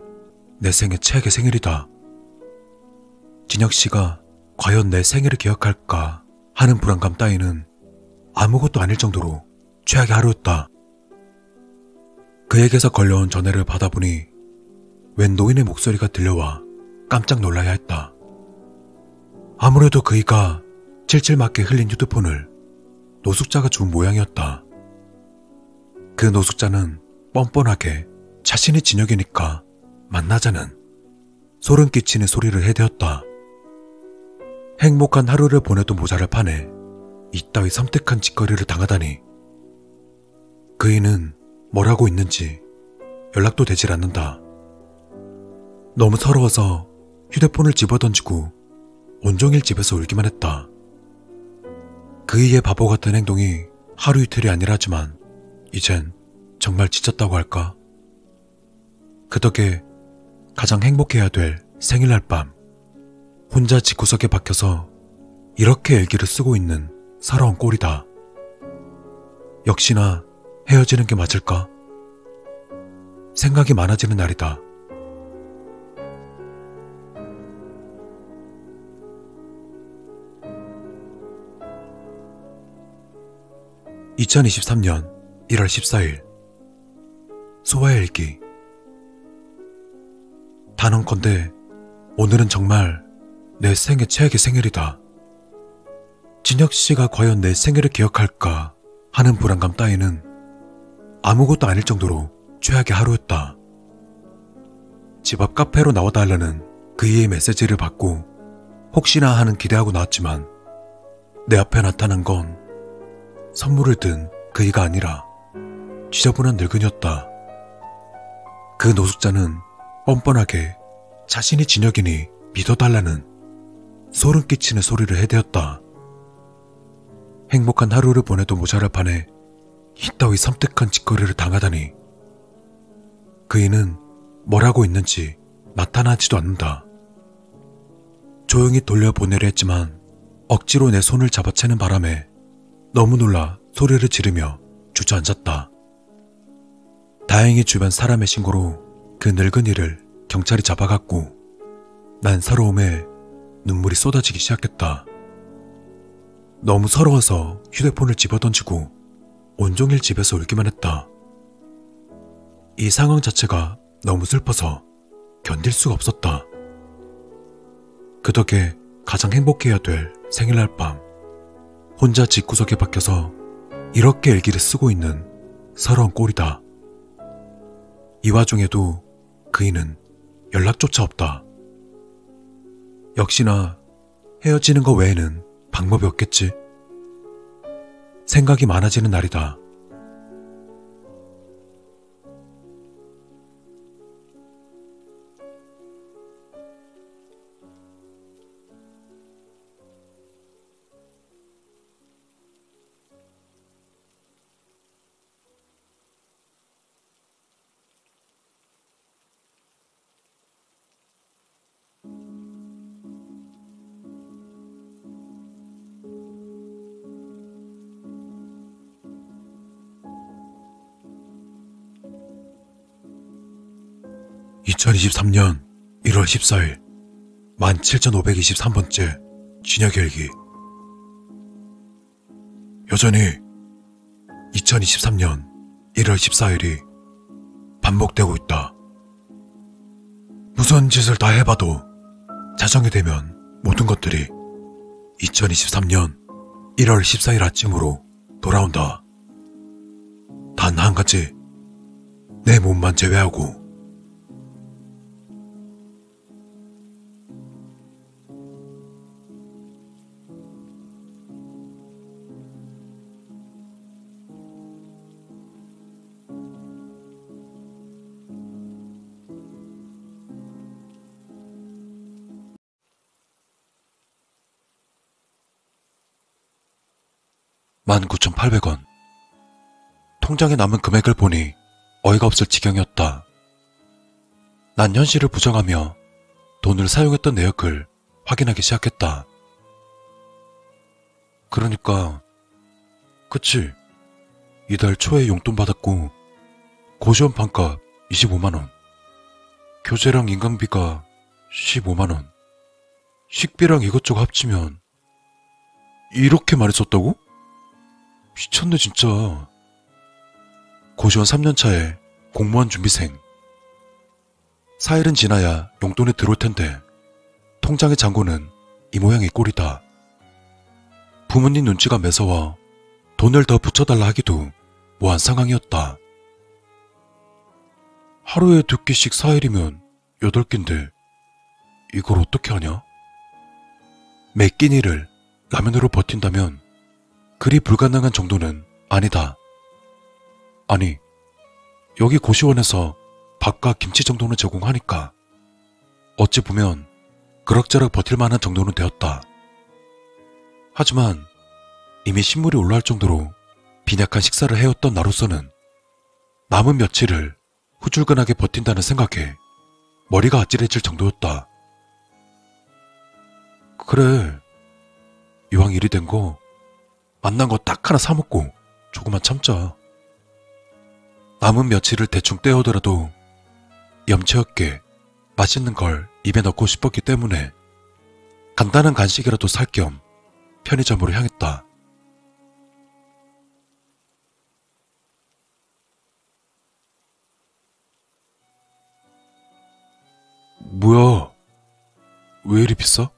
내 생애 최악의 생일이다. 진혁씨가 과연 내 생일을 기억할까 하는 불안감 따위는 아무것도 아닐 정도로 최악의 하루였다. 그에게서 걸려온 전화를 받아보니 웬 노인의 목소리가 들려와 깜짝 놀라야 했다. 아무래도 그이가 칠칠맞게 흘린 휴대폰을 노숙자가 준 모양이었다. 그 노숙자는 뻔뻔하게 자신이 진혁이니까 만나자는 소름 끼치는 소리를 해대었다. 행복한 하루를 보내도 모자랄 판에 이따위 섬뜩한 짓거리를 당하다니. 그이는 뭘 하고 있는지 연락도 되질 않는다. 너무 서러워서 휴대폰을 집어던지고 온종일 집에서 울기만 했다. 그이의 바보 같은 행동이 하루 이틀이 아니라지만 이젠 정말 지쳤다고 할까? 그 덕에 가장 행복해야 될 생일날 밤 혼자 집구석에 박혀서 이렇게 일기를 쓰고 있는 서러운 꼴이다. 역시나 헤어지는 게 맞을까? 생각이 많아지는 날이다. (2023년 1월 14일) 소아의 일기. 단언컨대 오늘은 정말 내 생애 최악의 생일이다. 진혁씨가 과연 내 생일을 기억할까 하는 불안감 따위는 아무것도 아닐 정도로 최악의 하루였다. 집 앞 카페로 나와달라는 그이의 메시지를 받고 혹시나 하는 기대하고 나왔지만 내 앞에 나타난 건 선물을 든 그이가 아니라 지저분한 늙은이였다. 그 노숙자는 뻔뻔하게 자신이 진혁이니 믿어달라는 소름 끼치는 소리를 해대었다. 행복한 하루를 보내도 모자랄 판에 이따위 섬뜩한 짓거리를 당하다니. 그이는 뭘 하고 있는지 나타나지도 않는다. 조용히 돌려보내려 했지만 억지로 내 손을 잡아채는 바람에 너무 놀라 소리를 지르며 주저앉았다. 다행히 주변 사람의 신고로 그 늙은이를 경찰이 잡아갔고 난 서러움에 눈물이 쏟아지기 시작했다. 너무 서러워서 휴대폰을 집어던지고 온종일 집에서 울기만 했다. 이 상황 자체가 너무 슬퍼서 견딜 수가 없었다. 그 덕에 가장 행복해야 될 생일날 밤 혼자 집구석에 박혀서 이렇게 일기를 쓰고 있는 서러운 꼴이다. 이 와중에도 그이는 연락조차 없다. 역시나 헤어지는 것 외에는 방법이 없겠지. 생각이 많아지는 날이다. (2023년 1월 14일) 17,523번째 진혁의 일기. 여전히 2023년 1월 14일이 반복되고 있다. 무슨 짓을 다 해봐도 자정이 되면 모든 것들이 2023년 1월 14일 아침으로 돌아온다. 단 한 가지, 내 몸만 제외하고. $19,800. 통장에 남은 금액을 보니 어이가 없을 지경이었다. 난 현실을 부정하며 돈을 사용했던 내역을 확인하기 시작했다. 그러니까 그치, 이달 초에 용돈 받았고 고시원 반값 25만원, 교재랑 인강비가 15만원, 식비랑 이것저것 합치면 이렇게 많이 썼다고? 미쳤네 진짜. 고시원 3년차에 공무원 준비생. 4일은 지나야 용돈이 들어올 텐데 통장의 잔고는 이 모양이 꼴이다. 부모님 눈치가 매서워 돈을 더 붙여달라 하기도 뭐한 상황이었다. 하루에 2끼씩 4일이면 8끼인데 이걸 어떻게 하냐? 매 끼니를 라면으로 버틴다면 그리 불가능한 정도는 아니다. 아니, 여기 고시원에서 밥과 김치 정도는 제공하니까 어찌 보면 그럭저럭 버틸 만한 정도는 되었다. 하지만 이미 신물이 올라올 정도로 빈약한 식사를 해왔던 나로서는 남은 며칠을 후줄근하게 버틴다는 생각에 머리가 아찔해질 정도였다. 그래, 이왕 일이 된 거 만난 거 딱 하나 사먹고 조금만 참자. 남은 며칠을 대충 때우더라도 염치 없게 맛있는 걸 입에 넣고 싶었기 때문에 간단한 간식이라도 살 겸 편의점으로 향했다. 뭐야, 왜 이리 비싸?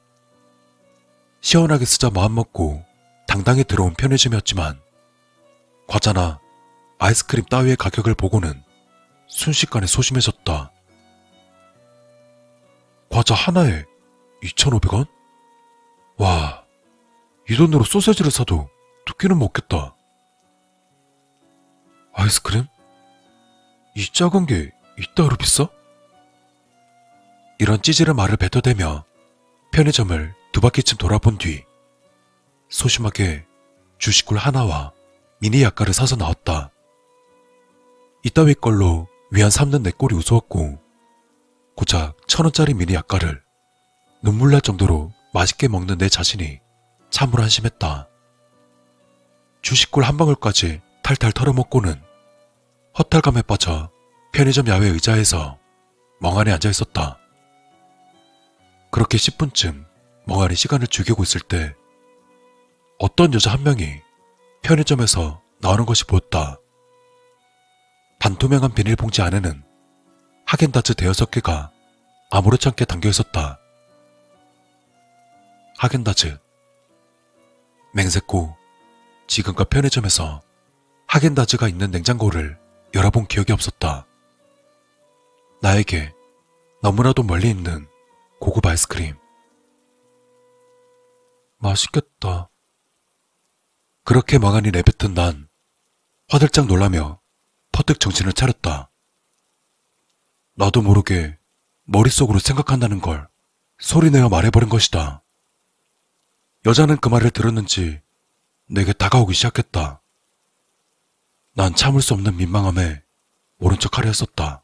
시원하게 쓰자 마음먹고 당당히 들어온 편의점이었지만 과자나 아이스크림 따위의 가격을 보고는 순식간에 소심해졌다. 과자 하나에 2,500원? 와, 이 돈으로 소세지를 사도 2끼는 먹겠다. 아이스크림? 이 작은 게 이따위로 비싸? 이런 찌질한 말을 뱉어대며 편의점을 2바퀴쯤 돌아본 뒤 소심하게 주식굴 하나와 미니 약과를 사서 나왔다. 이따위 걸로 위안 삼는 내 꼴이 우스웠고 고작 1,000원짜리 미니 약과를 눈물 날 정도로 맛있게 먹는 내 자신이 참으로 한심했다. 주식굴 한 방울까지 탈탈 털어먹고는 허탈감에 빠져 편의점 야외 의자에서 멍하니 앉아있었다. 그렇게 10분쯤 멍하니 시간을 죽이고 있을 때 어떤 여자 한 명이 편의점에서 나오는 것이 보였다. 반투명한 비닐봉지 안에는 하겐다즈 대여섯 개가 아무렇지 않게 담겨있었다. 하겐다즈. 맹세코 지금껏 편의점에서 하겐다즈가 있는 냉장고를 열어본 기억이 없었다. 나에게 너무나도 멀리 있는 고급 아이스크림. 맛있겠다. 그렇게 멍하니 내뱉은 난 화들짝 놀라며 퍼뜩 정신을 차렸다. 나도 모르게 머릿속으로 생각한다는 걸 소리내어 말해버린 것이다. 여자는 그 말을 들었는지 내게 다가오기 시작했다. 난 참을 수 없는 민망함에 모른 척하려 했었다.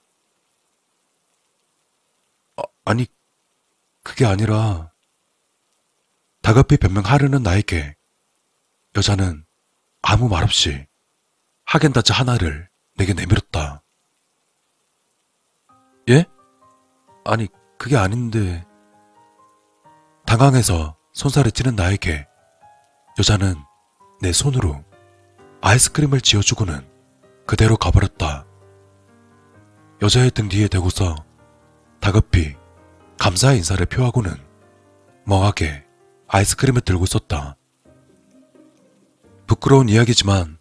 아니, 그게 아니라 다급히 변명하려는 나에게 여자는 아무 말 없이 하겐다즈 하나를 내게 내밀었다. 예? 아니, 그게 아닌데. 당황해서 손살에 찌는 나에게 여자는 내 손으로 아이스크림을 쥐어주고는 그대로 가버렸다. 여자의 등 뒤에 대고서 다급히 감사의 인사를 표하고는 멍하게 아이스크림을 들고 있었다. 부끄러운 이야기지만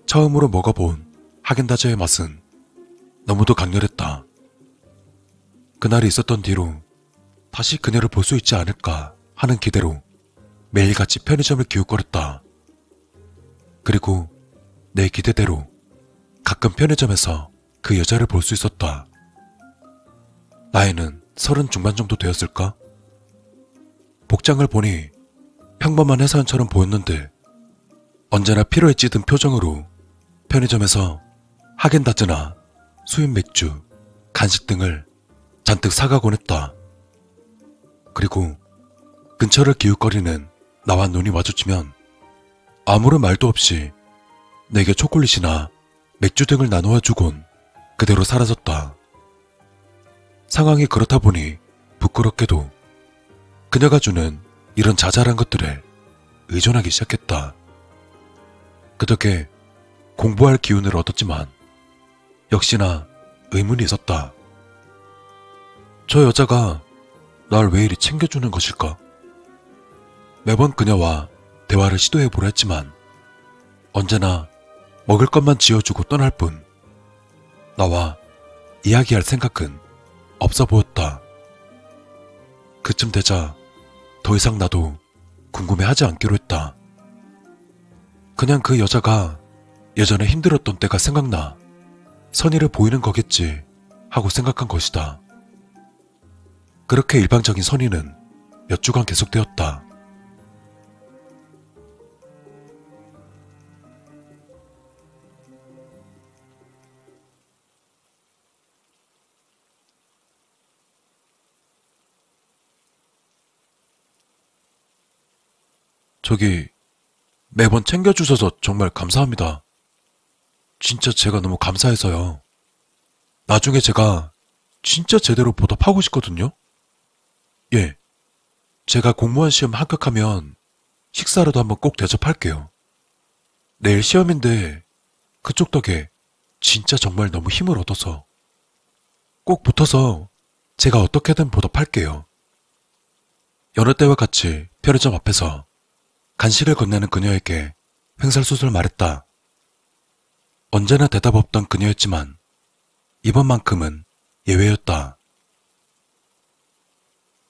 처음으로 먹어본 하겐다즈의 맛은 너무도 강렬했다. 그날이 있었던 뒤로 다시 그녀를 볼 수 있지 않을까 하는 기대로 매일같이 편의점을 기웃거렸다. 그리고 내 기대대로 가끔 편의점에서 그 여자를 볼 수 있었다. 나이는 30 중반 정도 되었을까? 복장을 보니 평범한 회사원처럼 보였는데 언제나 피로에 찌든 표정으로 편의점에서 하겐다즈나 수입 맥주, 간식 등을 잔뜩 사가곤 했다. 그리고 근처를 기웃거리는 나와 눈이 마주치면 아무런 말도 없이 내게 초콜릿이나 맥주 등을 나누어 주곤 그대로 사라졌다. 상황이 그렇다 보니 부끄럽게도 그녀가 주는 이런 자잘한 것들에 의존하기 시작했다. 그 덕에 공부할 기운을 얻었지만 역시나 의문이 있었다. 저 여자가 날 왜 이리 챙겨주는 것일까? 매번 그녀와 대화를 시도해보려 했지만 언제나 먹을 것만 지어주고 떠날 뿐 나와 이야기할 생각은 없어 보였다. 그쯤 되자 더 이상 나도 궁금해하지 않기로 했다. 그냥 그 여자가 예전에 힘들었던 때가 생각나 선의를 보이는 거겠지 하고 생각한 것이다. 그렇게 일방적인 선의는 몇 주간 계속되었다. 저기, 매번 챙겨주셔서 정말 감사합니다. 진짜 제가 너무 감사해서요. 나중에 제가 진짜 제대로 보답하고 싶거든요. 예, 제가 공무원 시험 합격하면 식사라도 한번 꼭 대접할게요. 내일 시험인데 그쪽 덕에 진짜 정말 너무 힘을 얻어서 꼭 붙어서 제가 어떻게든 보답할게요. 여느 때와 같이 편의점 앞에서 간식을 건네는 그녀에게 횡설수설 말했다. 언제나 대답 없던 그녀였지만 이번만큼은 예외였다.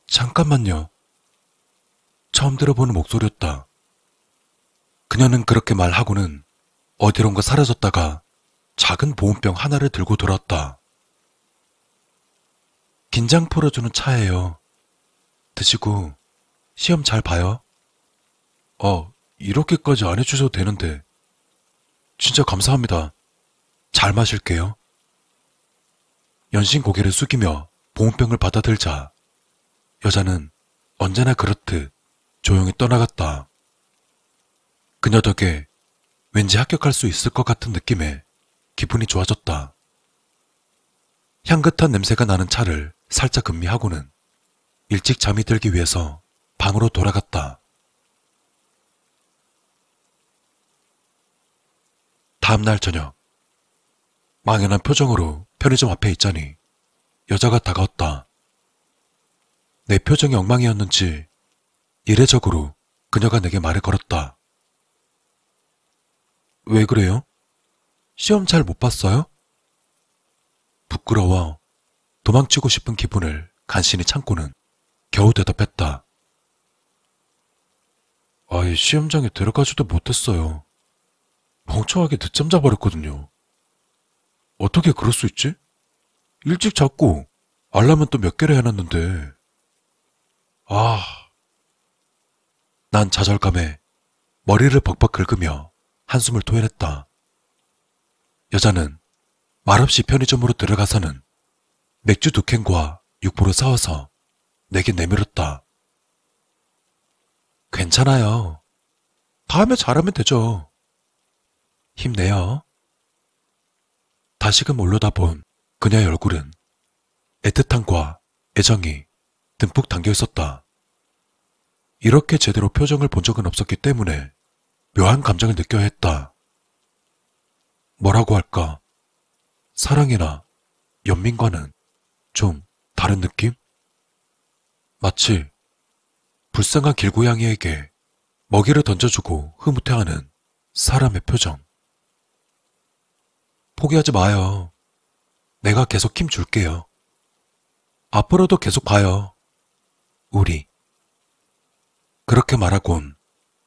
잠깐만요. 처음 들어보는 목소리였다. 그녀는 그렇게 말하고는 어디론가 사라졌다가 작은 보온병 하나를 들고 돌아왔다. 긴장 풀어주는 차예요. 드시고 시험 잘 봐요. 이렇게까지 안 해주셔도 되는데. 진짜 감사합니다. 잘 마실게요. 연신 고개를 숙이며 보온병을 받아들자 여자는 언제나 그렇듯 조용히 떠나갔다. 그녀 덕에 왠지 합격할 수 있을 것 같은 느낌에 기분이 좋아졌다. 향긋한 냄새가 나는 차를 살짝 음미하고는 일찍 잠이 들기 위해서 방으로 돌아갔다. 다음날 저녁, 망연한 표정으로 편의점 앞에 있자니 여자가 다가왔다. 내 표정이 엉망이었는지 이례적으로 그녀가 내게 말을 걸었다. 왜 그래요? 시험 잘 못 봤어요? 부끄러워 도망치고 싶은 기분을 간신히 참고는 겨우 대답했다. 아예 시험장에 들어가지도 못했어요. 멍청하게 늦잠 자버렸거든요. 어떻게 그럴 수 있지? 일찍 잤고 알람은 또 몇 개를 해놨는데. 난 좌절감에 머리를 벅벅 긁으며 한숨을 토해냈다. 여자는 말없이 편의점으로 들어가서는 맥주 2캔과 육포를 사와서 내게 내밀었다. 괜찮아요. 다음에 잘하면 되죠. 힘내요. 다시금 올려다본 그녀의 얼굴은 애틋함과 애정이 듬뿍 담겨 있었다. 이렇게 제대로 표정을 본 적은 없었기 때문에 묘한 감정을 느껴야 했다. 뭐라고 할까? 사랑이나 연민과는 좀 다른 느낌? 마치 불쌍한 길고양이에게 먹이를 던져주고 흐뭇해하는 사람의 표정. 포기하지 마요. 내가 계속 힘 줄게요. 앞으로도 계속 봐요. 우리. 그렇게 말하곤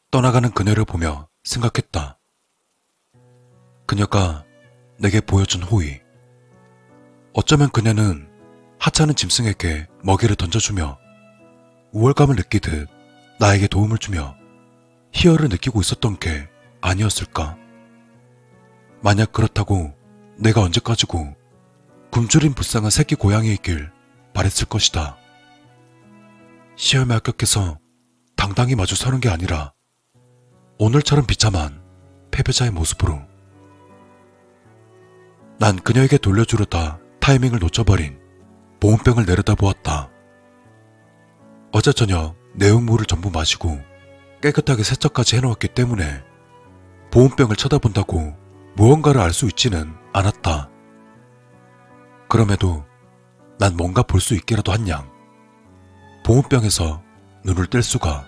떠나가는 그녀를 보며 생각했다. 그녀가 내게 보여준 호의. 어쩌면 그녀는 하찮은 짐승에게 먹이를 던져주며 우월감을 느끼듯 나에게 도움을 주며 희열을 느끼고 있었던 게 아니었을까. 만약 그렇다고 내가 언제까지고 굶주린 불쌍한 새끼 고양이이길 바랬을 것이다. 시험에 합격해서 당당히 마주 서는 게 아니라 오늘처럼 비참한 패배자의 모습으로. 난 그녀에게 돌려주려다 타이밍을 놓쳐버린 보온병을 내려다보았다. 어제 저녁 내용물을 전부 마시고 깨끗하게 세척까지 해놓았기 때문에 보온병을 쳐다본다고 무언가를 알 수 있지는 않았다. 그럼에도 난 뭔가 볼 수 있기라도 한 양 보온병에서 눈을 뗄 수가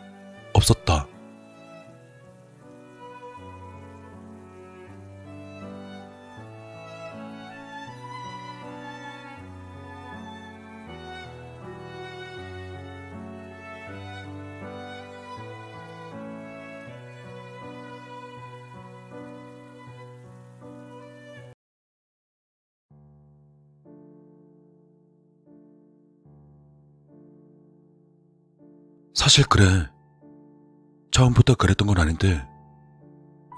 없었다. 사실 그래. 처음부터 그랬던 건 아닌데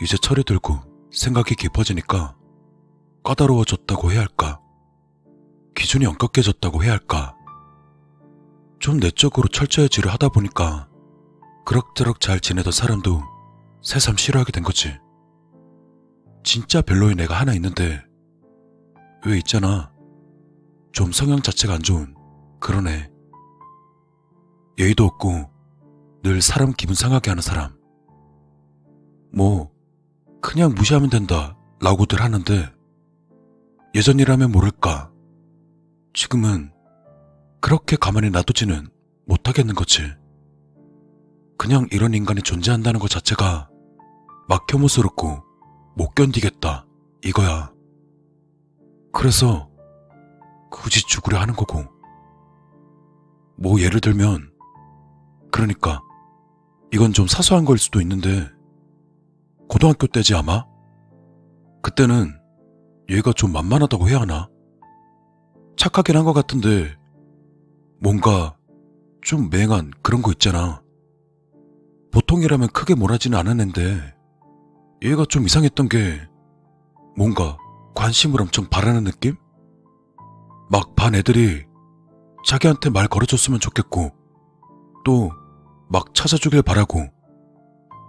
이제 철이 들고 생각이 깊어지니까 까다로워졌다고 해야 할까? 기준이 엄격해졌다고 해야 할까? 좀 내적으로 철저해지려 하다 보니까 그럭저럭 잘 지내던 사람도 새삼 싫어하게 된 거지. 진짜 별로인 애가 하나 있는데 왜 있잖아. 좀 성향 자체가 안 좋은 그런 애. 예의도 없고 늘 사람 기분 상하게 하는 사람. 뭐 그냥 무시하면 된다 라고들 하는데 예전이라면 모를까 지금은 그렇게 가만히 놔두지는 못하겠는 거지. 그냥 이런 인간이 존재한다는 것 자체가 막혀무스럽고 못 견디겠다 이거야. 그래서 굳이 죽으려 하는 거고. 뭐 예를 들면 그러니까 이건 좀 사소한 거일 수도 있는데 고등학교 때지 아마? 그때는 얘가 좀 만만하다고 해야 하나? 착하긴 한 것 같은데 뭔가 좀 맹한 그런 거 있잖아. 보통이라면 크게 몰아지는 않은 앤데 얘가 좀 이상했던 게 뭔가 관심을 엄청 바라는 느낌? 막 반 애들이 자기한테 말 걸어줬으면 좋겠고 또 막 찾아주길 바라고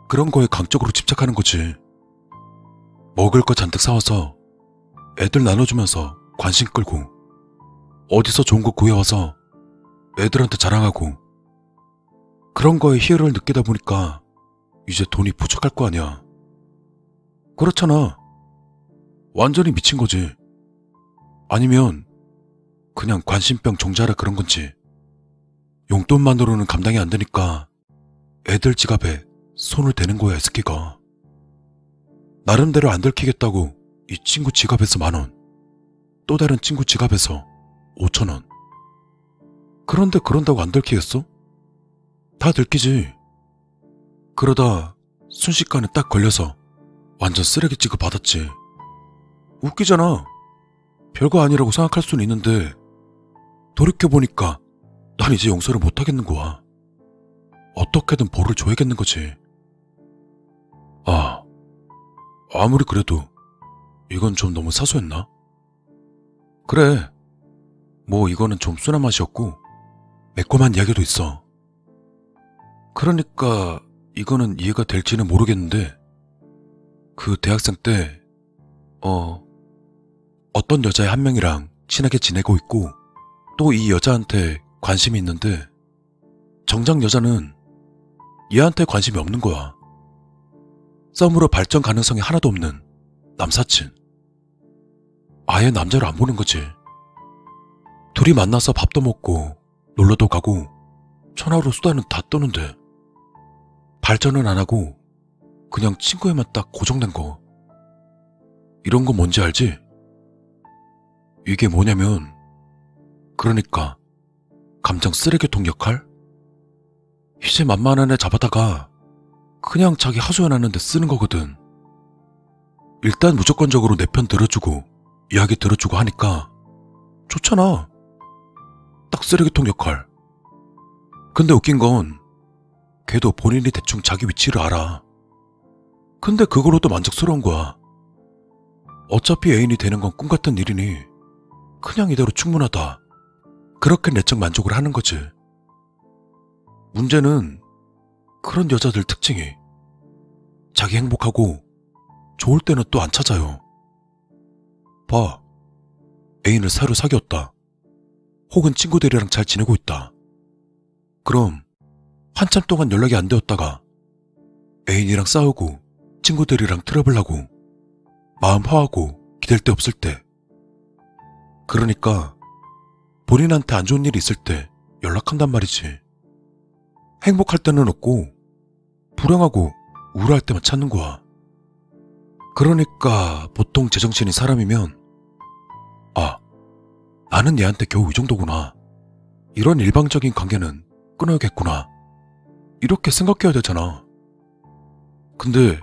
그런 거에 강적으로 집착하는 거지. 먹을 거 잔뜩 사와서 애들 나눠주면서 관심 끌고 어디서 좋은 거 구해와서 애들한테 자랑하고 그런 거에 희열을 느끼다 보니까 이제 돈이 부족할 거 아니야. 그렇잖아. 완전히 미친 거지. 아니면 그냥 관심병 종자라 그런 건지. 용돈만으로는 감당이 안 되니까 애들 지갑에 손을 대는 거야, 스키가. 나름대로 안 들키겠다고 이 친구 지갑에서 10,000원, 또 다른 친구 지갑에서 5,000원. 그런데 그런다고 안 들키겠어? 다 들키지. 그러다 순식간에 딱 걸려서 완전 쓰레기 취급 받았지. 웃기잖아. 별거 아니라고 생각할 수는 있는데 돌이켜보니까 난 이제 용서를 못하겠는 거야. 어떻게든 벌을 줘야겠는 거지. 아무리 그래도 이건 좀 너무 사소했나? 그래. 뭐 이거는 좀 순한 맛이었고 매콤한 이야기도 있어. 그러니까 이거는 이해가 될지는 모르겠는데 그 대학생 때 어떤 여자의 한 명이랑 친하게 지내고 있고 또 이 여자한테 관심이 있는데 정작 여자는 얘한테 관심이 없는 거야. 썸으로 발전 가능성이 하나도 없는 남사친. 아예 남자를 안 보는 거지. 둘이 만나서 밥도 먹고 놀러도 가고 천하로 수다는 다 떠는데 발전은 안 하고 그냥 친구에만 딱 고정된 거. 이런 거 뭔지 알지? 이게 뭐냐면, 그러니까 감정 쓰레기통 역할? 이제 만만한 애 잡아다가 그냥 자기 하소연하는데 쓰는 거거든. 일단 무조건적으로 내 편 들어주고 이야기 들어주고 하니까 좋잖아. 딱 쓰레기통 역할. 근데 웃긴 건 걔도 본인이 대충 자기 위치를 알아. 근데 그거로도 만족스러운 거야. 어차피 애인이 되는 건 꿈같은 일이니 그냥 이대로 충분하다. 그렇게 내적 만족을 하는 거지. 문제는 그런 여자들 특징이 자기 행복하고 좋을 때는 또 안 찾아요. 봐. 애인을 새로 사귀었다. 혹은 친구들이랑 잘 지내고 있다. 그럼 한참 동안 연락이 안 되었다가 애인이랑 싸우고 친구들이랑 트러블 나고 마음 화하고 기댈 데 없을 때, 그러니까 본인한테 안 좋은 일이 있을 때 연락한단 말이지. 행복할 때는 없고 불행하고 우울할 때만 찾는 거야. 그러니까 보통 제정신인 사람이면 아, 나는 얘한테 겨우 이 정도구나. 이런 일방적인 관계는 끊어야겠구나. 이렇게 생각해야 되잖아. 근데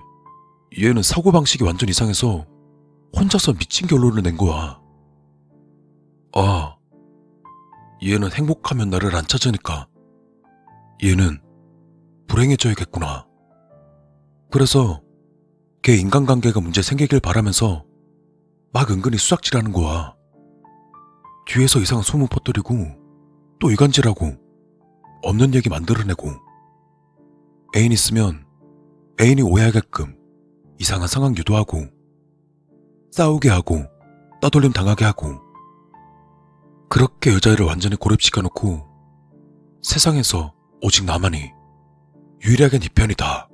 얘는 사고방식이 완전 이상해서 혼자서 미친 결론을 낸 거야. 아, 얘는 행복하면 나를 안 찾으니까 얘는 불행해져야겠구나. 그래서 걔 인간관계가 문제 생기길 바라면서 막 은근히 수작질하는 거야. 뒤에서 이상한 소문 퍼뜨리고 또 이간질하고 없는 얘기 만들어내고, 애인 있으면 애인이 오해하게끔 이상한 상황 유도하고 싸우게 하고 따돌림 당하게 하고, 그렇게 여자애를 완전히 고립시켜놓고 세상에서 오직 나만이 유일하게 네 편이다.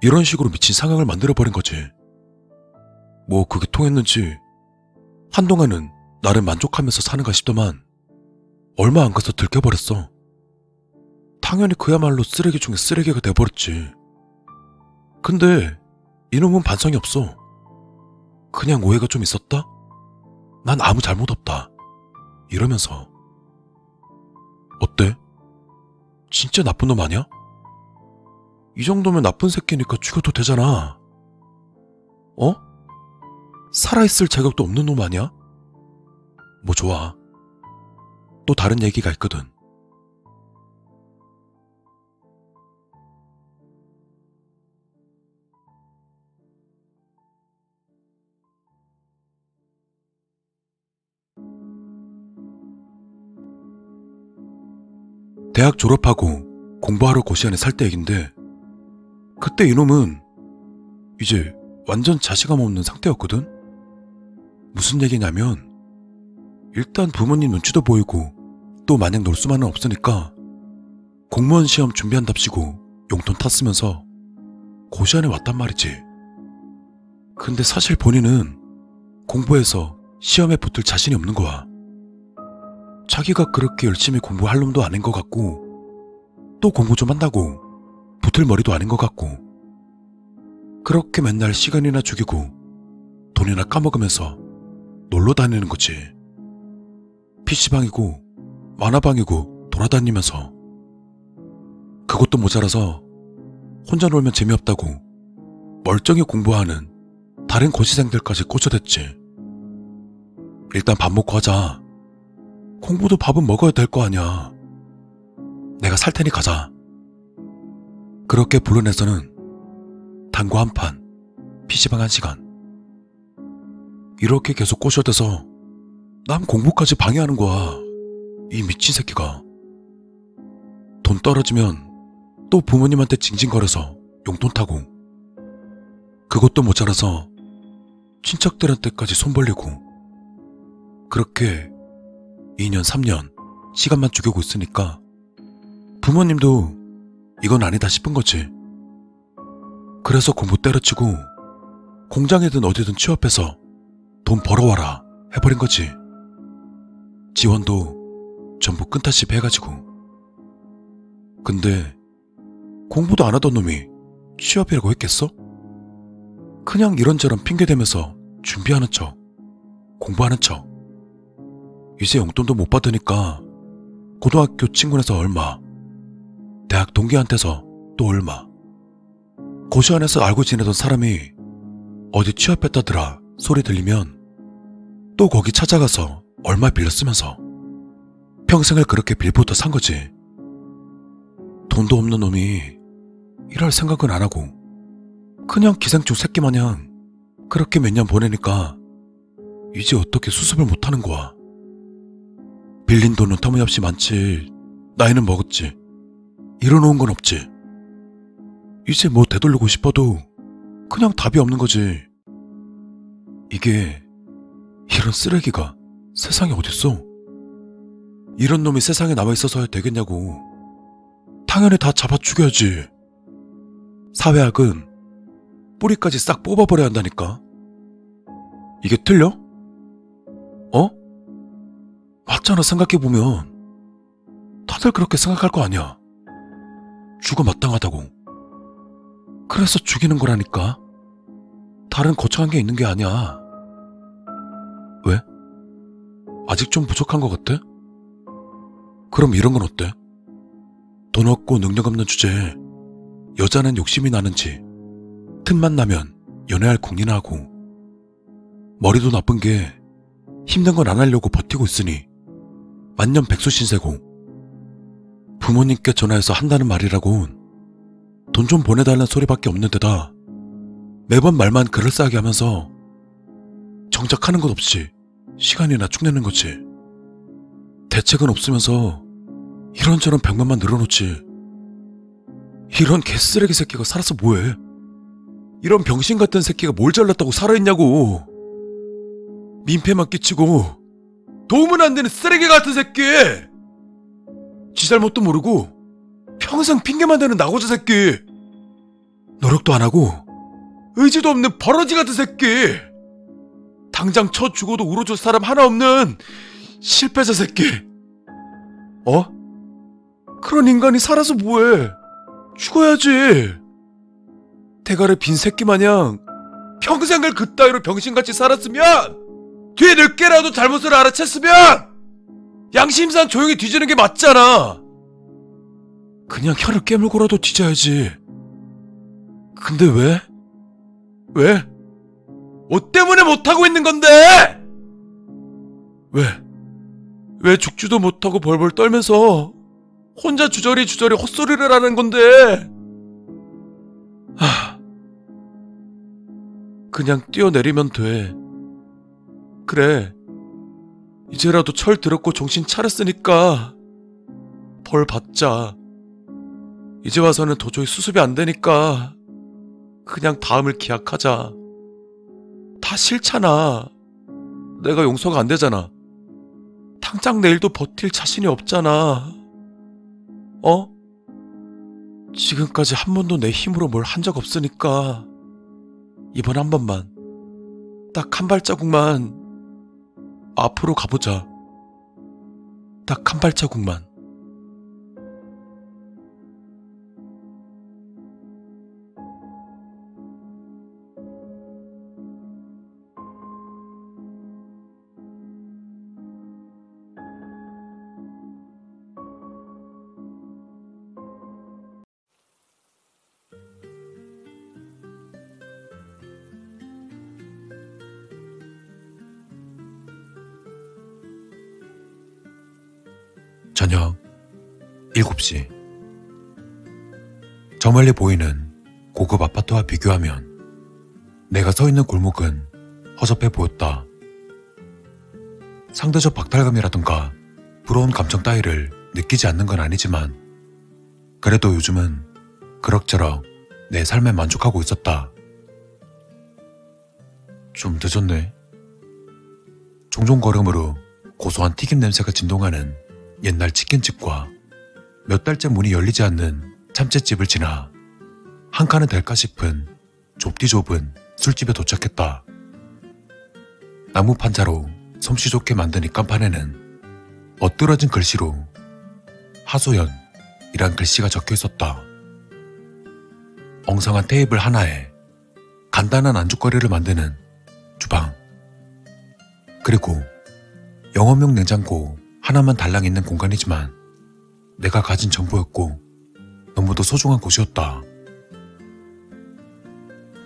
이런 식으로 미친 상황을 만들어버린 거지. 뭐 그게 통했는지 한동안은 나를 만족하면서 사는가 싶더만 얼마 안 가서 들켜버렸어. 당연히 그야말로 쓰레기 중에 쓰레기가 돼버렸지. 근데 이놈은 반성이 없어. 그냥 오해가 좀 있었다? 난 아무 잘못 없다. 이러면서. 어때? 진짜 나쁜 놈 아니야? 이 정도면 나쁜 새끼니까 죽여도 되잖아. 어? 살아있을 자격도 없는 놈 아니야? 뭐 좋아. 또 다른 얘기가 있거든. 대학 졸업하고 공부하러 고시안에 살 때 얘긴데, 그때 이놈은 이제 완전 자신감 없는 상태였거든? 무슨 얘기냐면, 일단 부모님 눈치도 보이고 또 마냥 놀 수만은 없으니까 공무원 시험 준비한답시고 용돈 탔으면서 고시안에 왔단 말이지. 근데 사실 본인은 공부해서 시험에 붙을 자신이 없는 거야. 자기가 그렇게 열심히 공부할 놈도 아닌 것 같고 또 공부 좀 한다고 붙을 머리도 아닌 것 같고, 그렇게 맨날 시간이나 죽이고 돈이나 까먹으면서 놀러 다니는 거지. PC방이고 만화방이고 돌아다니면서. 그것도 모자라서 혼자 놀면 재미없다고 멀쩡히 공부하는 다른 고시생들까지 꽂혀댔지. 일단 밥 먹고 하자. 공부도 밥은 먹어야 될 거 아니야. 내가 살 테니 가자. 그렇게 불러내서는 당구 한 판, PC방 1시간. 이렇게 계속 꼬셔대서 남 공부까지 방해하는 거야. 이 미친 새끼가. 돈 떨어지면 또 부모님한테 징징거려서 용돈 타고, 그것도 모자라서 친척들한테까지 손 벌리고, 그렇게 2년 3년 시간만 죽이고 있으니까 부모님도 이건 아니다 싶은 거지. 그래서 공부 때려치고 공장이든 어디든 취업해서 돈 벌어와라 해버린 거지. 지원도 전부 끈타시 해가지고. 근데 공부도 안 하던 놈이 취업이라고 했겠어? 그냥 이런저런 핑계대면서 준비하는 척, 공부하는 척. 이제 용돈도 못 받으니까 고등학교 친구네서 얼마, 대학 동기한테서 또 얼마. 고시 안에서 알고 지내던 사람이 어디 취업했다더라 소리 들리면 또 거기 찾아가서 얼마 빌려 쓰면서 평생을 그렇게 빌부터 산 거지. 돈도 없는 놈이 일할 생각은 안 하고 그냥 기생충 새끼 마냥 그렇게 몇 년 보내니까 이제 어떻게 수습을 못하는 거야. 빌린 돈은 터무니없이 많지. 나이는 먹었지. 잃어놓은 건 없지. 이제 뭐 되돌리고 싶어도 그냥 답이 없는 거지. 이게 이런 쓰레기가 세상에 어딨어? 이런 놈이 세상에 남아있어서야 되겠냐고. 당연히 다 잡아 죽여야지. 사회학은 뿌리까지 싹 뽑아버려야 한다니까. 이게 틀려? 맞잖아. 생각해보면 다들 그렇게 생각할 거 아니야. 죽어 마땅하다고. 그래서 죽이는 거라니까. 다른 거창한 게 있는 게 아니야. 왜? 아직 좀 부족한 것 같아? 그럼 이런 건 어때? 돈 없고 능력 없는 주제에 여자는 욕심이 나는지 틈만 나면 연애할 궁리나 하고, 머리도 나쁜 게 힘든 건 안 하려고 버티고 있으니 만년백수 신세고, 부모님께 전화해서 한다는 말이라곤 돈 좀 보내달라는 소리밖에 없는 데다 매번 말만 그럴싸하게 하면서 정작 하는 것 없이 시간이나 축내는 거지. 대책은 없으면서 이런저런 병만만 늘어놓지. 이런 개쓰레기 새끼가 살아서 뭐해? 이런 병신 같은 새끼가 뭘 잘났다고 살아있냐고. 민폐만 끼치고 도움은 안 되는 쓰레기 같은 새끼! 지 잘못도 모르고 평생 핑계만 대는 나고자 새끼! 노력도 안 하고 의지도 없는 버러지 같은 새끼! 당장 쳐 죽어도 울어줄 사람 하나 없는 실패자 새끼! 그런 인간이 살아서 뭐해? 죽어야지! 대가리 빈 새끼 마냥 평생을 그따위로 병신같이 살았으면 뒤에 늦게라도 잘못을 알아챘으면 양심상 조용히 뒤지는 게 맞잖아. 그냥 혀를 깨물고라도 뒤져야지. 근데 왜? 왜? 뭐 때문에 못하고 있는 건데? 왜 죽지도 못하고 벌벌 떨면서 혼자 주저리 헛소리를 하는 건데? 그냥 뛰어내리면 돼. 그래, 이제라도 철 들었고 정신 차렸으니까 벌 받자. 이제 와서는 도저히 수습이 안 되니까 그냥 다음을 기약하자. 다 싫잖아. 내가 용서가 안 되잖아. 당장 내일도 버틸 자신이 없잖아. 지금까지 한 번도 내 힘으로 뭘 한 적 없으니까 이번 한 번만, 딱 한 발자국만 앞으로 가보자. 딱 한 발자국만. 저녁 7시. 저 멀리 보이는 고급 아파트와 비교하면 내가 서 있는 골목은 허접해 보였다. 상대적 박탈감이라던가 부러운 감정 따위를 느끼지 않는 건 아니지만 그래도 요즘은 그럭저럭 내 삶에 만족하고 있었다. 좀 늦었네. 종종 걸음으로 고소한 튀김 냄새가 진동하는 옛날 치킨집과 몇 달째 문이 열리지 않는 참치집을 지나 한 칸은 될까 싶은 좁디 좁은 술집에 도착했다. 나무 판자로 솜씨 좋게 만든 입간판에는 엇들어진 글씨로 하소연이란 글씨가 적혀 있었다. 엉성한 테이블 하나에 간단한 안주거리를 만드는 주방, 그리고 영업용 냉장고 하나만 달랑 있는 공간이지만 내가 가진 전부였고 너무도 소중한 곳이었다.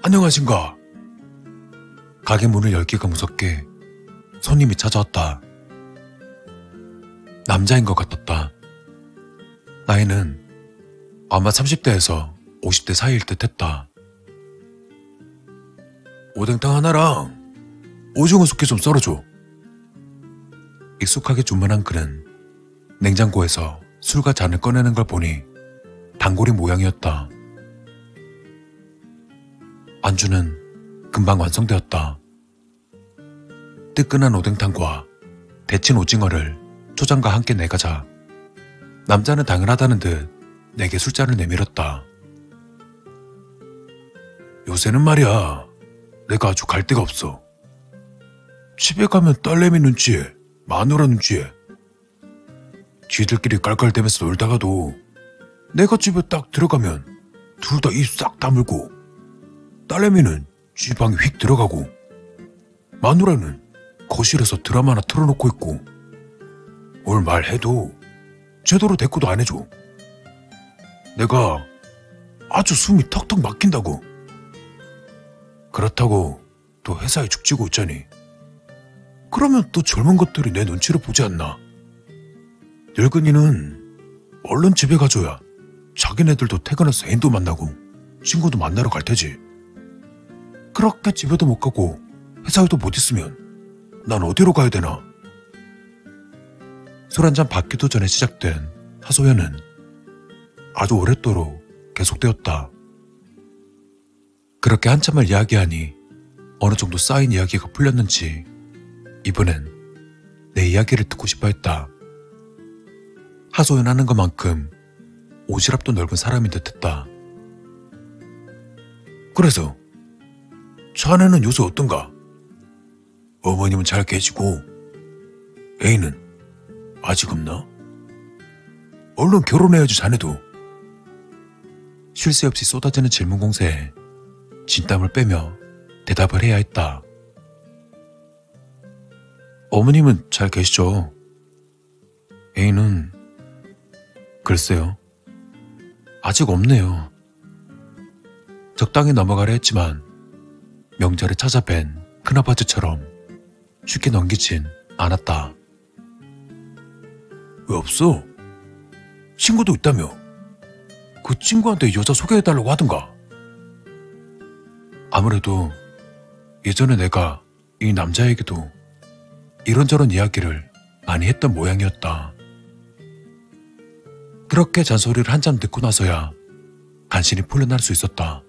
안녕하신가? 가게 문을 열기가 무섭게 손님이 찾아왔다. 남자인 것 같았다. 나이는 아마 30대에서 50대 사이일 듯 했다. 오뎅탕 하나랑 오징어 숙회 좀 썰어줘. 익숙하게 주문한 그는 냉장고에서 술과 잔을 꺼내는 걸 보니 단골이 모양이었다. 안주는 금방 완성되었다. 뜨끈한 오뎅탕과 데친 오징어를 초장과 함께 내가자 남자는 당연하다는 듯 내게 술잔을 내밀었다. 요새는 말이야, 내가 아주 갈 데가 없어. 집에 가면 딸내미 눈치에, 마누라 눈치에, 지들끼리 깔깔대면서 놀다가도 내가 집에 딱 들어가면 둘 다 입 싹 다물고, 딸내미는 지방에 휙 들어가고, 마누라는 거실에서 드라마나 틀어놓고 있고, 뭘 말해도 제대로 대꾸도 안 해줘. 내가 아주 숨이 턱턱 막힌다고. 그렇다고 또 회사에 죽지고 있자니. 그러면 또 젊은 것들이 내 눈치를 보지 않나. 늙은이는 얼른 집에 가줘야 자기네들도 퇴근해서 애인도 만나고 친구도 만나러 갈 테지. 그렇게 집에도 못 가고 회사에도 못 있으면 난 어디로 가야 되나. 술 한잔 받기도 전에 시작된 하소연은 아주 오랫도록 계속되었다. 그렇게 한참을 이야기하니 어느 정도 쌓인 이야기가 풀렸는지 이번엔 내 이야기를 듣고 싶어 했다. 하소연하는 것만큼 오지랖도 넓은 사람인 듯했다. 그래서 자네는 요새 어떤가? 어머님은 잘 계시고 애인은 아직 없나? 얼른 결혼해야지 자네도. 쉴 새 없이 쏟아지는 질문 공세에 진땀을 빼며 대답을 해야 했다. 어머님은 잘 계시죠? 애인은 글쎄요. 아직 없네요. 적당히 넘어가려 했지만 명절에 찾아뵌 큰아버지처럼 쉽게 넘기진 않았다. 왜 없어? 친구도 있다며. 그 친구한테 여자 소개해달라고 하든가. 아무래도 예전에 내가 이 남자에게도 이런저런 이야기를 많이 했던 모양이었다. 그렇게 잔소리를 한참 듣고 나서야 간신히 풀려날 수 있었다.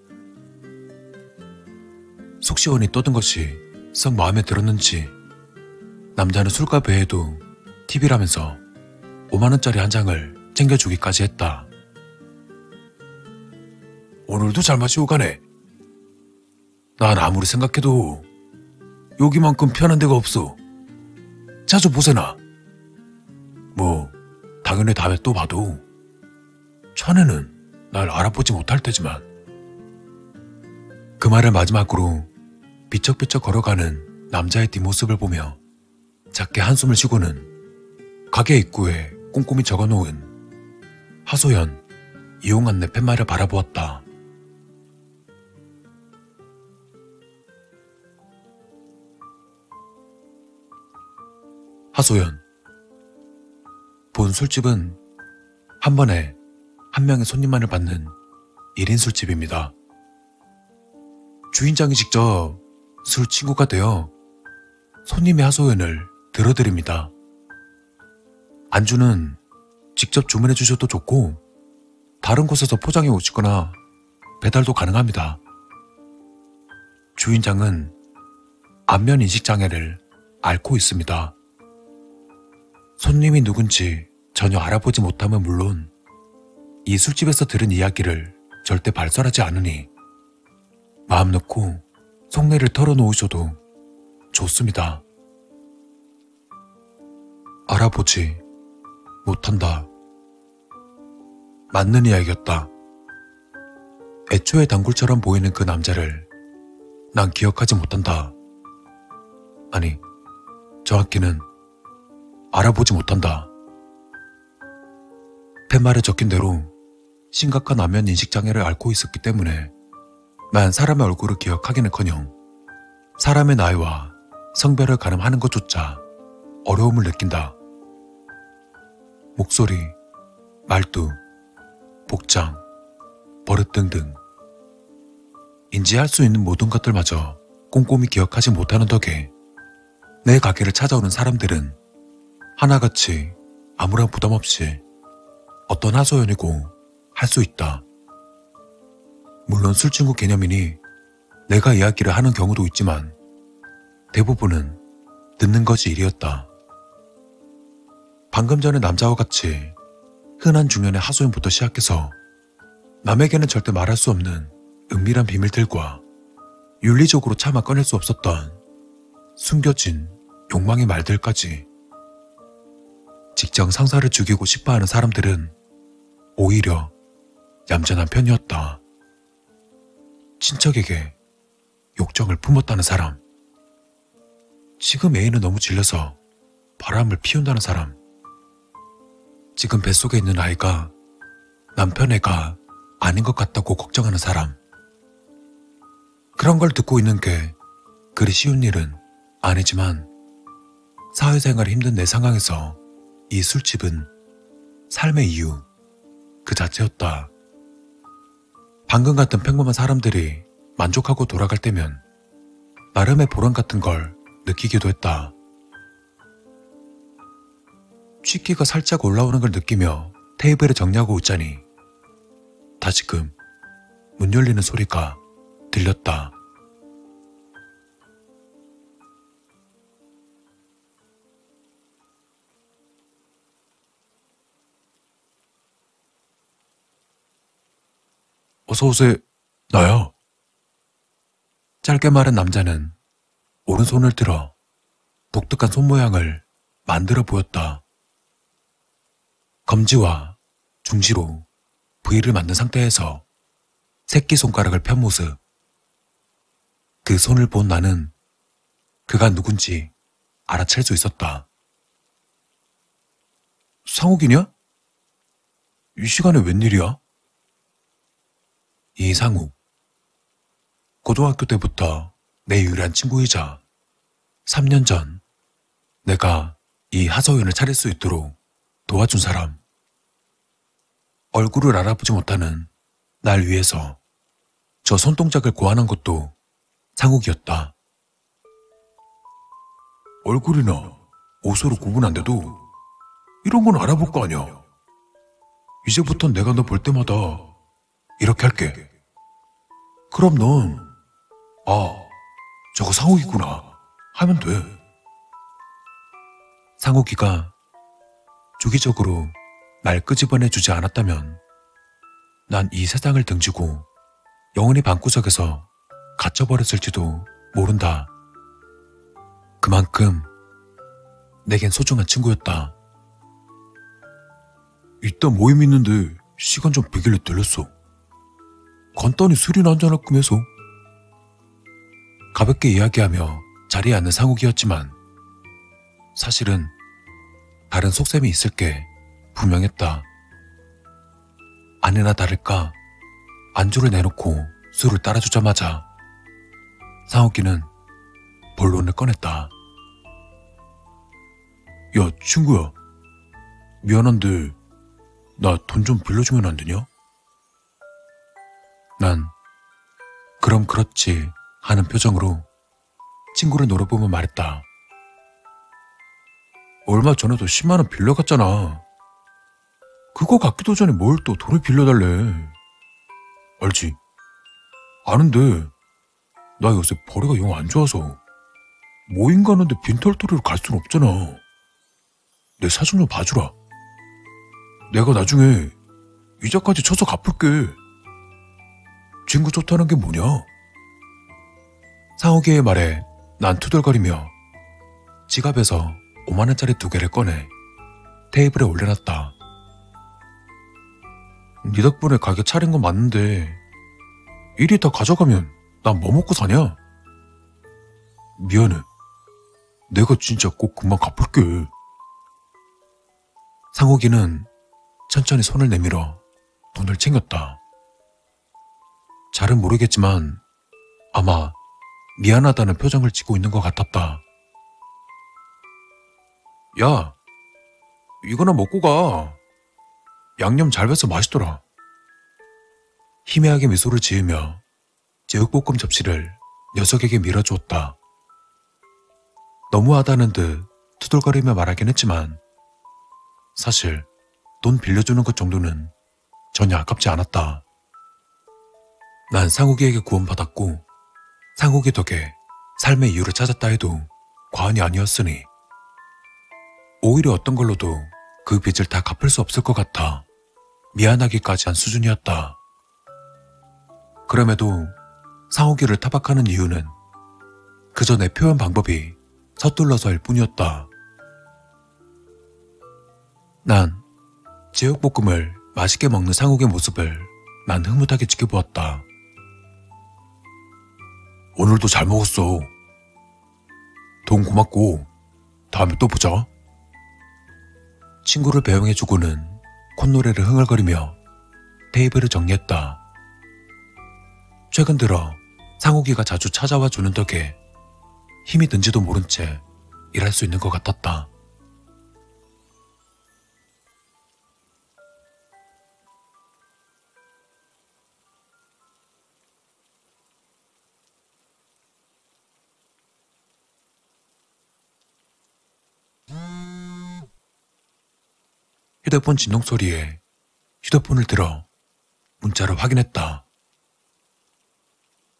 속 시원히 떠든 것이 썩 마음에 들었는지 남자는 술값 외에도 팁이라면서 5만원짜리 한 장을 챙겨주기까지 했다. 오늘도 잘 마시고 가네. 난 아무리 생각해도 여기만큼 편한 데가 없어. 자주 보세나. 뭐 당연히 다음에 또 봐도 자네는 날 알아보지 못할 테지만. 그 말을 마지막으로 비쩍비쩍 걸어가는 남자의 뒷모습을 보며 작게 한숨을 쉬고는 가게 입구에 꼼꼼히 적어놓은 하소연 이용 안내 팻말을 바라보았다. 하소연. 본 술집은 한 번에 한 명의 손님만을 받는 1인 술집입니다. 주인장이 직접 술 친구가 되어 손님의 하소연을 들어드립니다. 안주는 직접 주문해 주셔도 좋고 다른 곳에서 포장해 오시거나 배달도 가능합니다. 주인장은 안면 인식 장애를 앓고 있습니다. 손님이 누군지 전혀 알아보지 못함은 물론 이 술집에서 들은 이야기를 절대 발설하지 않으니 마음 놓고 속내를 털어놓으셔도 좋습니다. 알아보지 못한다. 맞는 이야기였다. 애초에 단굴처럼 보이는 그 남자를 난 기억하지 못한다. 아니, 정확히는 알아보지 못한다. 팻말에 적힌 대로 심각한 안면 인식장애를 앓고 있었기 때문에 난 사람의 얼굴을 기억하기는커녕 사람의 나이와 성별을 가늠하는 것조차 어려움을 느낀다. 목소리, 말투, 복장, 버릇 등등 인지할 수 있는 모든 것들마저 꼼꼼히 기억하지 못하는 덕에 내 가게를 찾아오는 사람들은 하나같이 아무런 부담 없이 어떤 하소연이고 할 수 있다. 물론 술친구 개념이니 내가 이야기를 하는 경우도 있지만 대부분은 듣는 것이 일이었다. 방금 전에 남자와 같이 흔한 중년의 하소연부터 시작해서 남에게는 절대 말할 수 없는 은밀한 비밀들과 윤리적으로 차마 꺼낼 수 없었던 숨겨진 욕망의 말들까지 직장 상사를 죽이고 싶어하는 사람들은 오히려 얌전한 편이었다. 친척에게 욕정을 품었다는 사람, 지금 애인은 너무 질려서 바람을 피운다는 사람, 지금 뱃속에 있는 아이가 남편 애가 아닌 것 같다고 걱정하는 사람. 그런 걸 듣고 있는 게 그리 쉬운 일은 아니지만 사회생활이 힘든 내 상황에서 이 술집은 삶의 이유 그 자체였다. 방금 같은 평범한 사람들이 만족하고 돌아갈 때면 나름의 보람 같은 걸 느끼기도 했다. 취기가 살짝 올라오는 걸 느끼며 테이블에 정리하고 있자니 다시금 문 열리는 소리가 들렸다. 어서오세요. 나야. 짧게 말한 남자는 오른손을 들어 독특한 손모양을 만들어 보였다. 검지와 중지로 V를 만든 상태에서 새끼손가락을 편 모습. 그 손을 본 나는 그가 누군지 알아챌 수 있었다. 상욱이냐? 이 시간에 웬일이야? 이상욱. 고등학교 때부터 내 유일한 친구이자 3년 전 내가 이 하소연을 차릴 수 있도록 도와준 사람. 얼굴을 알아보지 못하는 날 위해서 저 손동작을 고안한 것도 상욱이었다. 얼굴이나 옷으로 구분 안 돼도 이런 건 알아볼 거 아니야. 이제부턴 내가 너 볼 때마다 이렇게 할게. 그럼 넌 저거 상욱이구나 하면 돼. 상욱이가 주기적으로 날 끄집어내주지 않았다면 난 이 세상을 등지고 영원히 방구석에서 갇혀버렸을지도 모른다. 그만큼 내겐 소중한 친구였다. 이따 모임 있는데 시간 좀 비길래 들렸어. 간단히 술이나 한잔할 겸해서. 가볍게 이야기하며 자리에 앉는 상욱이었지만 사실은 다른 속셈이 있을 게 분명했다. 아니나 다를까 안주를 내놓고 술을 따라주자마자 상욱이는 본론을 꺼냈다. 야, 친구야. 미안한데 나 돈 좀 빌려주면 안 되냐? 난 그럼 그렇지 하는 표정으로 친구를 노려보며 말했다. 얼마 전에도 10만 원 빌려갔잖아. 그거 갚기도 전에 뭘 또 돈을 빌려달래. 알지? 아는데 나 요새 벌이가 영 안 좋아서 모임 가는데 빈털터리로 갈 순 없잖아. 내 사정 좀 봐주라. 내가 나중에 이자까지 쳐서 갚을게. 친구 좋다는 게 뭐냐? 상욱이의 말에 난 투덜거리며 지갑에서 5만 원짜리 2개를 꺼내 테이블에 올려놨다. 네 덕분에 가게 차린 건 맞는데 이리 다 가져가면 난 뭐 먹고 사냐? 미안해. 내가 진짜 꼭 금방 갚을게. 상욱이는 천천히 손을 내밀어 돈을 챙겼다. 잘은 모르겠지만 아마 미안하다는 표정을 짓고 있는 것 같았다. 야, 이거나 먹고 가. 양념 잘 배서 맛있더라. 희미하게 미소를 지으며 제육볶음 접시를 녀석에게 밀어주었다. 너무하다는 듯 투덜거리며 말하긴 했지만 사실 돈 빌려주는 것 정도는 전혀 아깝지 않았다. 난 상욱이에게 구원받았고 상욱이 덕에 삶의 이유를 찾았다 해도 과언이 아니었으니 오히려 어떤 걸로도 그 빚을 다 갚을 수 없을 것 같아 미안하기까지 한 수준이었다. 그럼에도 상욱이를 타박하는 이유는 그저 내 표현 방법이 서툴러서일 뿐이었다. 난 제육볶음을 맛있게 먹는 상욱의 모습을 난 흐뭇하게 지켜보았다. 오늘도 잘 먹었어. 돈 고맙고 다음에 또 보자. 친구를 배웅해주고는 콧노래를 흥얼거리며 테이블을 정리했다. 최근 들어 상욱이가 자주 찾아와 주는 덕에 힘이 든지도 모른 채 일할 수 있는 것 같았다. 휴대폰 진동 소리에 휴대폰을 들어 문자를 확인했다.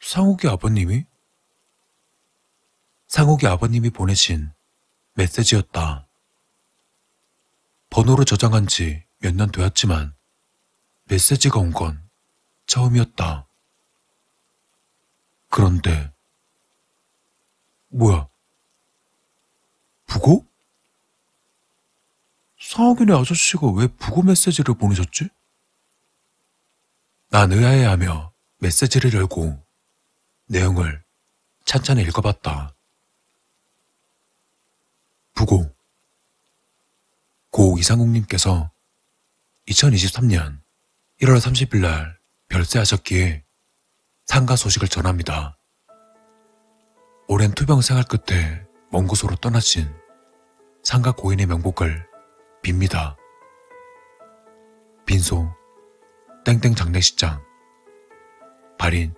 상욱이 아버님이? 상욱이 아버님이 보내신 메시지였다. 번호로 저장한 지 몇 년 되었지만 메시지가 온 건 처음이었다. 그런데 뭐야? 부고? 상욱이네 아저씨가 왜 부고 메시지를 보내셨지? 난 의아해하며 메시지를 열고 내용을 찬찬히 읽어봤다. 부고. 고 이상욱님께서 2023년 1월 30일 날 별세하셨기에 상가 소식을 전합니다. 오랜 투병 생활 끝에 먼 곳으로 떠나신 상가 고인의 명복을 빕니다. 빈소 땡땡 장례식장 발인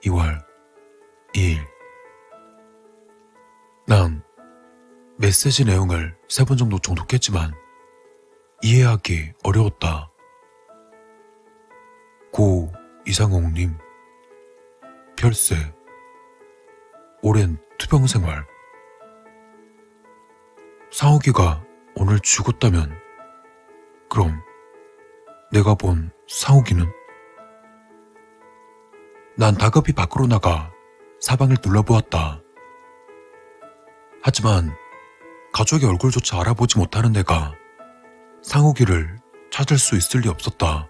2월 2일. 난 메시지 내용을 3번 정도 정독했지만 이해하기 어려웠다. 고 이상옥님, 별세, 오랜 투병생활. 상욱이가 오늘 죽었다면 그럼 내가 본 상욱이는? 난 다급히 밖으로 나가 사방을 둘러보았다. 하지만 가족의 얼굴조차 알아보지 못하는 내가 상욱이를 찾을 수 있을 리 없었다.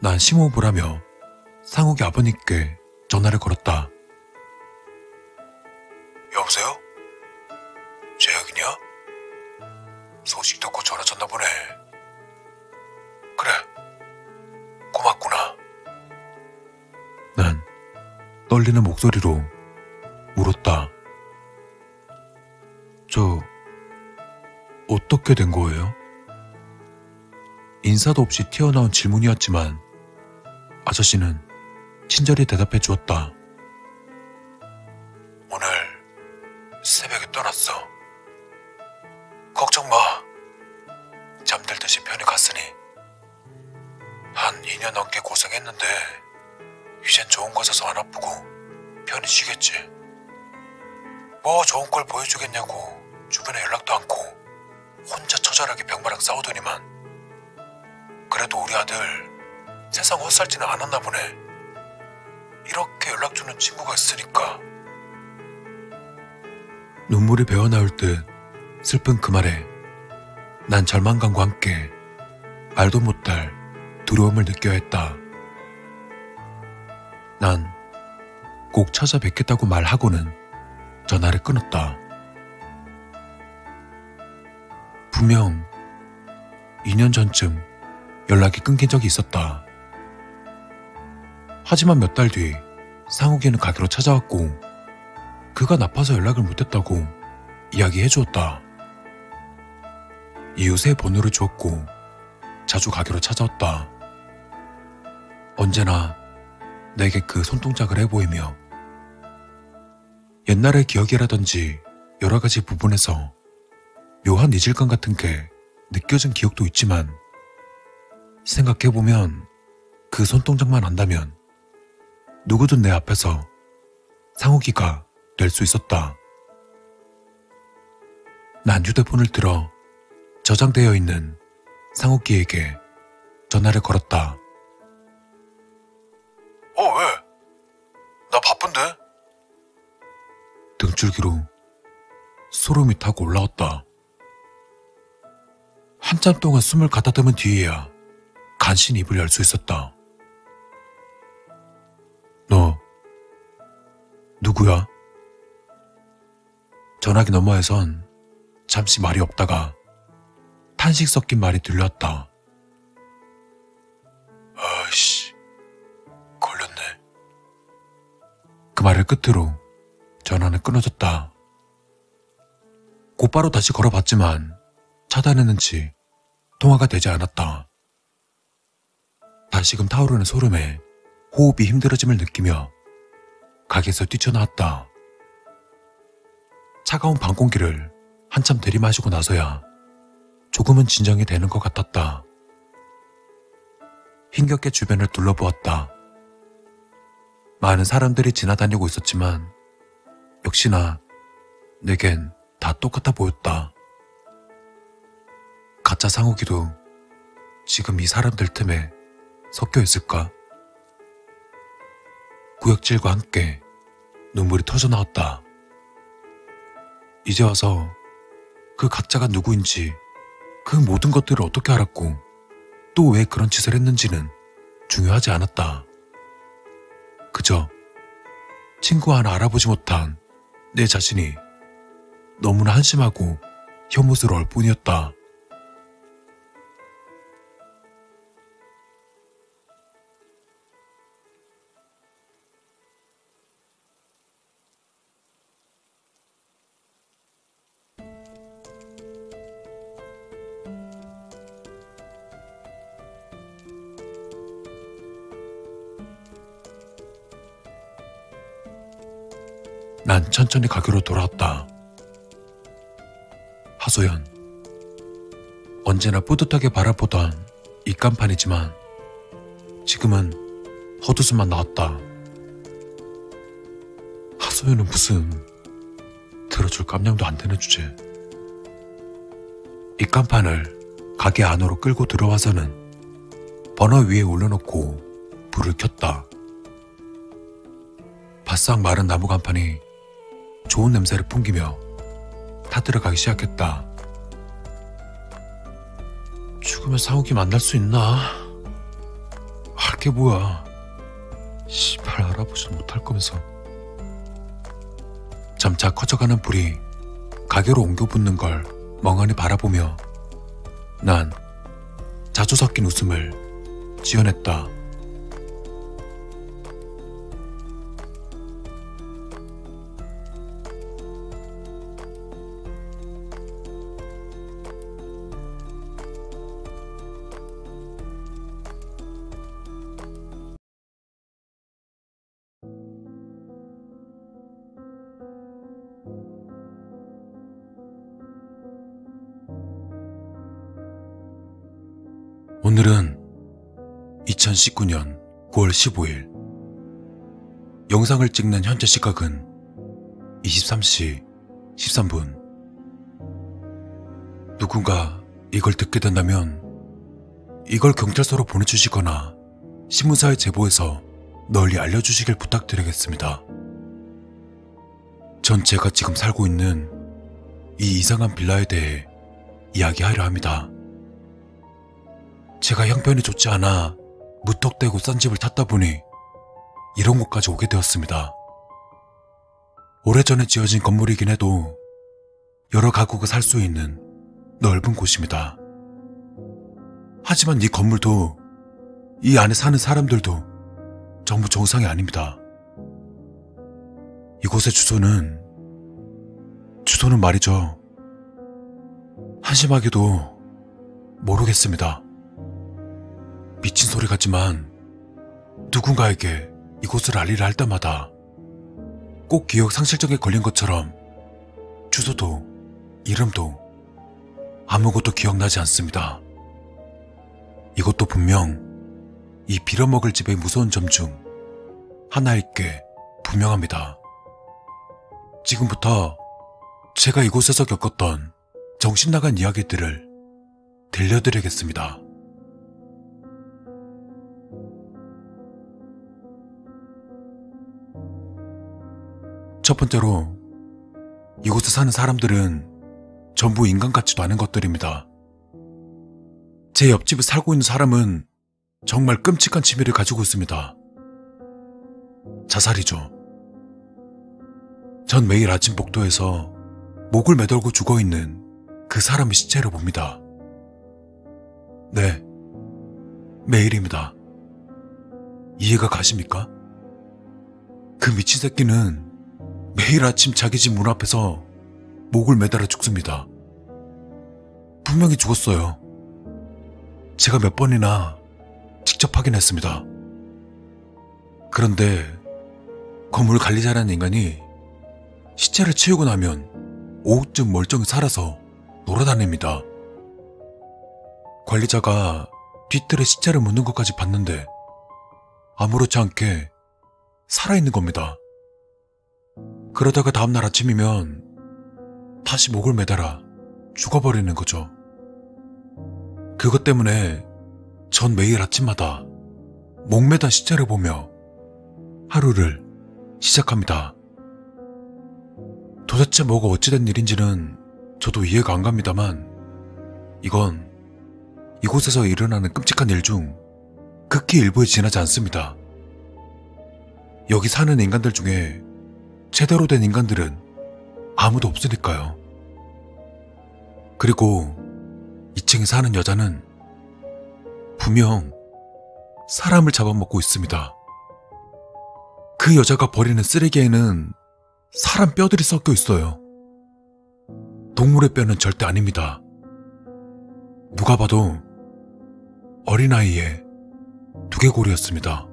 난 심호흡을 하며 상욱이 아버님께 전화를 걸었다. 여보세요? 재혁이냐? 소식 듣고 전화 줬나 보네. 그래, 고맙구나. 난 떨리는 목소리로 물었다. 저 어떻게 된 거예요? 인사도 없이 튀어나온 질문이었지만 아저씨는 친절히 대답해 주었다. 오늘 새벽에 떠났어. 걱정 마. 잠들 듯이 편히 갔으니. 한 2년 넘게 고생했는데 이젠 좋은 곳에서 안 아프고 편히 쉬겠지. 뭐 좋은 걸 보여주겠냐고 주변에 연락도 않고 혼자 처절하게 병마랑 싸우더니만. 그래도 우리 아들 세상 헛살지는 않았나 보네. 이렇게 연락 주는 친구가 있으니까. 눈물이 배어나올 듯 슬픈 그 말에 난 절망감과 함께 말도 못할 두려움을 느껴야 했다. 난 꼭 찾아뵙겠다고 말하고는 전화를 끊었다. 분명 2년 전쯤 연락이 끊긴 적이 있었다. 하지만 몇 달 뒤 상욱이는 가게로 찾아왔고 그가 나빠서 연락을 못했다고 이야기해 주었다. 이웃의 번호를 주었고 자주 가게로 찾아왔다. 언제나 내게 그 손동작을 해보이며 옛날의 기억이라든지 여러 가지 부분에서 묘한 이질감 같은 게 느껴진 기억도 있지만 생각해보면 그 손동작만 한다면 누구든 내 앞에서 상욱이가 될 수 있었다. 난 휴대폰을 들어 저장되어 있는 상욱이에게 전화를 걸었다. 왜? 나 바쁜데? 등줄기로 소름이 타고 올라왔다. 한참 동안 숨을 가다듬은 뒤에야 간신히 입을 열 수 있었다. 너 누구야? 전화기 너머에선 잠시 말이 없다가 탄식 섞인 말이 들려왔다. 아이씨, 걸렸네. 그 말을 끝으로 전화는 끊어졌다. 곧바로 다시 걸어봤지만 차단했는지 통화가 되지 않았다. 다시금 타오르는 소름에 호흡이 힘들어짐을 느끼며 가게에서 뛰쳐나왔다. 차가운 밤 공기를 한참 들이마시고 나서야 조금은 진정이 되는 것 같았다. 힘겹게 주변을 둘러보았다. 많은 사람들이 지나다니고 있었지만 역시나 내겐 다 똑같아 보였다. 가짜 상욱이도 지금 이 사람들 틈에 섞여 있을까? 구역질과 함께 눈물이 터져 나왔다. 이제 와서 그 가짜가 누구인지 그 모든 것들을 어떻게 알았고 또 왜 그런 짓을 했는지는 중요하지 않았다. 그저 친구 하나 알아보지 못한 내 자신이 너무나 한심하고 혐오스러울 뿐이었다. 난 천천히 가게로 돌아왔다. 하소연. 언제나 뿌듯하게 바라보던 이 깜판이지만 지금은 헛웃음만 나왔다. 하소연은 무슨 들어줄 깜냥도 안 되는 주제. 이 깜판을 가게 안으로 끌고 들어와서는 버너 위에 올려놓고 불을 켰다. 바싹 마른 나무 간판이 좋은 냄새를 풍기며 타들어가기 시작했다. 죽으면 상욱이 만날 수 있나? 할 게 뭐야. 씨발 알아보지도 못할 거면서. 점차 커져가는 불이 가게로 옮겨 붙는 걸 멍하니 바라보며 난 자주 섞인 웃음을 지어냈다. 오늘은 2019년 9월 15일. 영상을 찍는 현재 시각은 23시 13분. 누군가 이걸 듣게 된다면 이걸 경찰서로 보내주시거나 신문사에 제보해서 널리 알려주시길 부탁드리겠습니다. 전 제가 지금 살고 있는 이 이상한 빌라에 대해 이야기하려 합니다. 제가 형편이 좋지 않아 무턱대고 싼 집을 탔다 보니 이런 곳까지 오게 되었습니다. 오래전에 지어진 건물이긴 해도 여러 가구가 살 수 있는 넓은 곳입니다. 하지만 이 건물도 이 안에 사는 사람들도 전부 정상이 아닙니다. 이곳의 주소는 말이죠. 한심하게도 모르겠습니다. 미친 소리 같지만 누군가에게 이곳을 알리려 할 때마다 꼭 기억 상실증에 걸린 것처럼 주소도 이름도 아무것도 기억나지 않습니다. 이것도 분명 이 빌어먹을 집의 무서운 점 중 하나일 게 분명합니다. 지금부터 제가 이곳에서 겪었던 정신나간 이야기들을 들려드리겠습니다. 첫 번째로, 이곳에 사는 사람들은 전부 인간 같지도 않은 것들입니다. 제 옆집에 살고 있는 사람은 정말 끔찍한 취미를 가지고 있습니다. 자살이죠. 전 매일 아침 복도에서 목을 매달고 죽어있는 그 사람의 시체를 봅니다. 네, 매일입니다. 이해가 가십니까? 그 미친 새끼는 매일 아침 자기 집 문 앞에서 목을 매달아 죽습니다. 분명히 죽었어요. 제가 몇 번이나 직접 확인했습니다. 그런데 건물 관리자라는 인간이 시체를 치우고 나면 오후쯤 멀쩡히 살아서 놀아다닙니다. 관리자가 뒤뜰에 시체를 묻는 것까지 봤는데 아무렇지 않게 살아있는 겁니다. 그러다가 다음날 아침이면 다시 목을 매달아 죽어버리는 거죠. 그것 때문에 전 매일 아침마다 목 매단 시체를 보며 하루를 시작합니다. 도대체 뭐가 어찌된 일인지는 저도 이해가 안 갑니다만 이건 이곳에서 일어나는 끔찍한 일 중 극히 일부에 지나지 않습니다. 여기 사는 인간들 중에 제대로 된 인간들은 아무도 없으니까요. 그리고 2층에 사는 여자는 분명 사람을 잡아먹고 있습니다. 그 여자가 버리는 쓰레기에는 사람 뼈들이 섞여 있어요. 동물의 뼈는 절대 아닙니다. 누가 봐도 어린아이의 두개골이었습니다.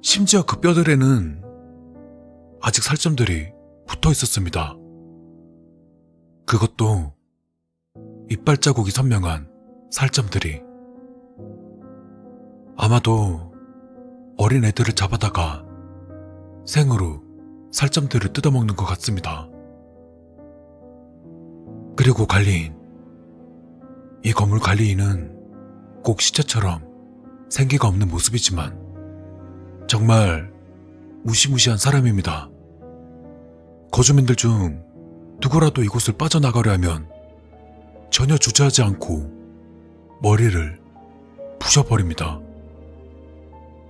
심지어 그 뼈들에는 아직 살점들이 붙어 있었습니다. 그것도 이빨 자국이 선명한 살점들이. 아마도 어린 애들을 잡아다가 생으로 살점들을 뜯어먹는 것 같습니다. 그리고 관리인. 이 건물 관리인은 꼭 시체처럼 생기가 없는 모습이지만 정말 무시무시한 사람입니다. 거주민들 중 누구라도 이곳을 빠져나가려 하면 전혀 주저하지 않고 머리를 부셔버립니다.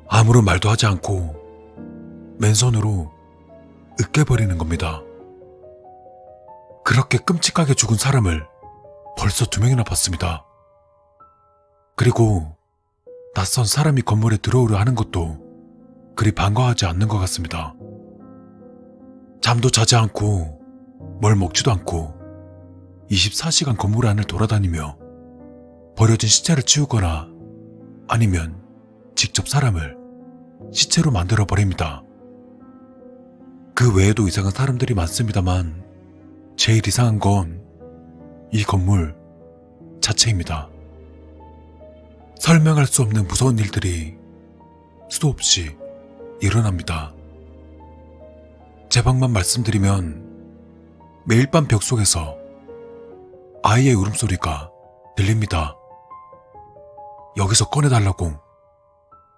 아무런 말도 하지 않고 맨손으로 으깨버리는 겁니다. 그렇게 끔찍하게 죽은 사람을 벌써 2명이나 봤습니다. 그리고 낯선 사람이 건물에 들어오려 하는 것도 그리 반가워하지 않는 것 같습니다. 잠도 자지 않고 뭘 먹지도 않고 24시간 건물 안을 돌아다니며 버려진 시체를 치우거나 아니면 직접 사람을 시체로 만들어 버립니다. 그 외에도 이상한 사람들이 많습니다만 제일 이상한 건 이 건물 자체입니다. 설명할 수 없는 무서운 일들이 수도 없이 일어납니다. 제 방만 말씀드리면 매일 밤 벽 속에서 아이의 울음소리가 들립니다. 여기서 꺼내달라고,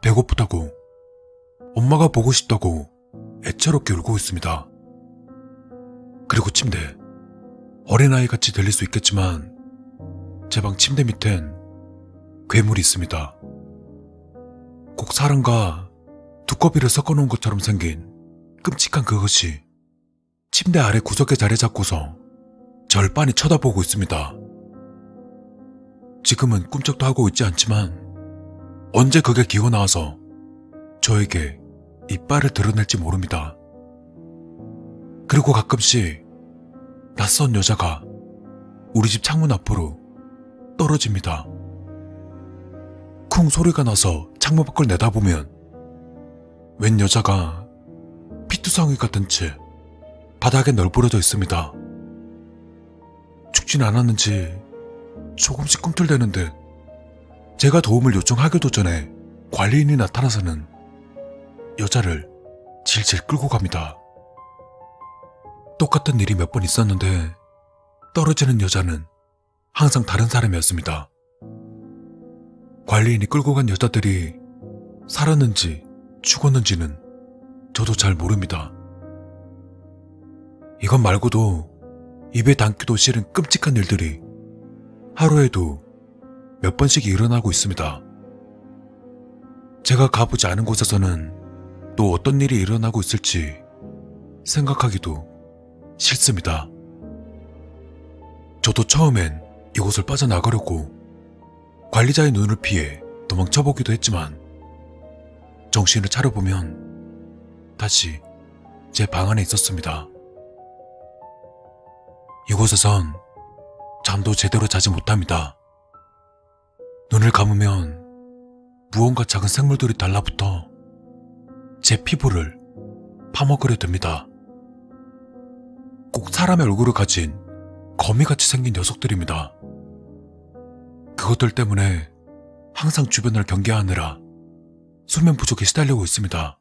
배고프다고, 엄마가 보고 싶다고 애처롭게 울고 있습니다. 그리고 침대, 어린아이같이 들릴 수 있겠지만 제 방 침대 밑엔 괴물이 있습니다. 꼭 사람과 두꺼비를 섞어놓은 것처럼 생긴 끔찍한 그것이 침대 아래 구석에 자리 잡고서 절 빤히 쳐다보고 있습니다. 지금은 꿈쩍도 하고 있지 않지만 언제 그게 기어 나와서 저에게 이빨을 드러낼지 모릅니다. 그리고 가끔씩 낯선 여자가 우리 집 창문 앞으로 떨어집니다. 쿵 소리가 나서 창문 밖을 내다보면 웬 여자가 피투성이 같은 채 바닥에 널브러져 있습니다. 죽진 않았는지 조금씩 꿈틀대는 듯 제가 도움을 요청하기도 전에 관리인이 나타나서는 여자를 질질 끌고 갑니다. 똑같은 일이 몇 번 있었는데 떨어지는 여자는 항상 다른 사람이었습니다. 관리인이 끌고 간 여자들이 살았는지 죽었는지는 저도 잘 모릅니다. 이것 말고도 입에 담기도 싫은 끔찍한 일들이 하루에도 몇 번씩 일어나고 있습니다. 제가 가보지 않은 곳에서는 또 어떤 일이 일어나고 있을지 생각하기도 싫습니다. 저도 처음엔 이곳을 빠져나가려고 관리자의 눈을 피해 도망쳐보기도 했지만 정신을 차려보면 다시 제 방 안에 있었습니다. 이곳에선 잠도 제대로 자지 못합니다. 눈을 감으면 무언가 작은 생물들이 달라붙어 제 피부를 파먹으려 듭니다. 꼭 사람의 얼굴을 가진 거미같이 생긴 녀석들입니다. 그것들 때문에 항상 주변을 경계하느라 수면 부족에 시달리고 있습니다.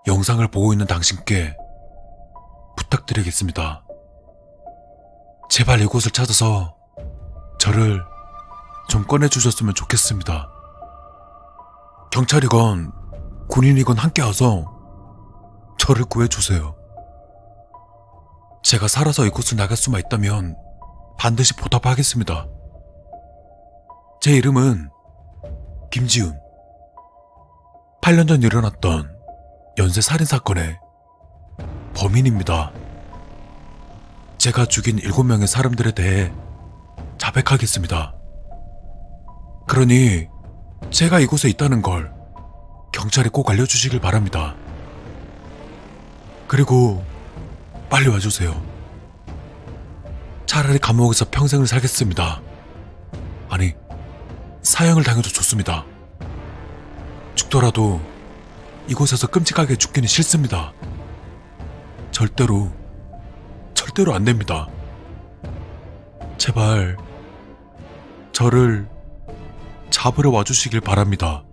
영상을 보고 있는 당신께 부탁드리겠습니다. 제발 이곳을 찾아서 저를 좀 꺼내주셨으면 좋겠습니다. 경찰이건 군인이건 함께 와서 저를 구해주세요. 제가 살아서 이곳을 나갈 수만 있다면 반드시 보답하겠습니다. 제 이름은 김지훈. 8년 전 일어났던 연쇄 살인사건의 범인입니다. 제가 죽인 7명의 사람들에 대해 자백하겠습니다. 그러니 제가 이곳에 있다는 걸 경찰에 꼭 알려주시길 바랍니다. 그리고 빨리 와주세요. 차라리 감옥에서 평생을 살겠습니다. 아니, 사형을 당해도 좋습니다. 죽더라도 이곳에서 끔찍하게 죽기는 싫습니다. 절대로 안 됩니다. 제발 저를 잡으러 와주시길 바랍니다.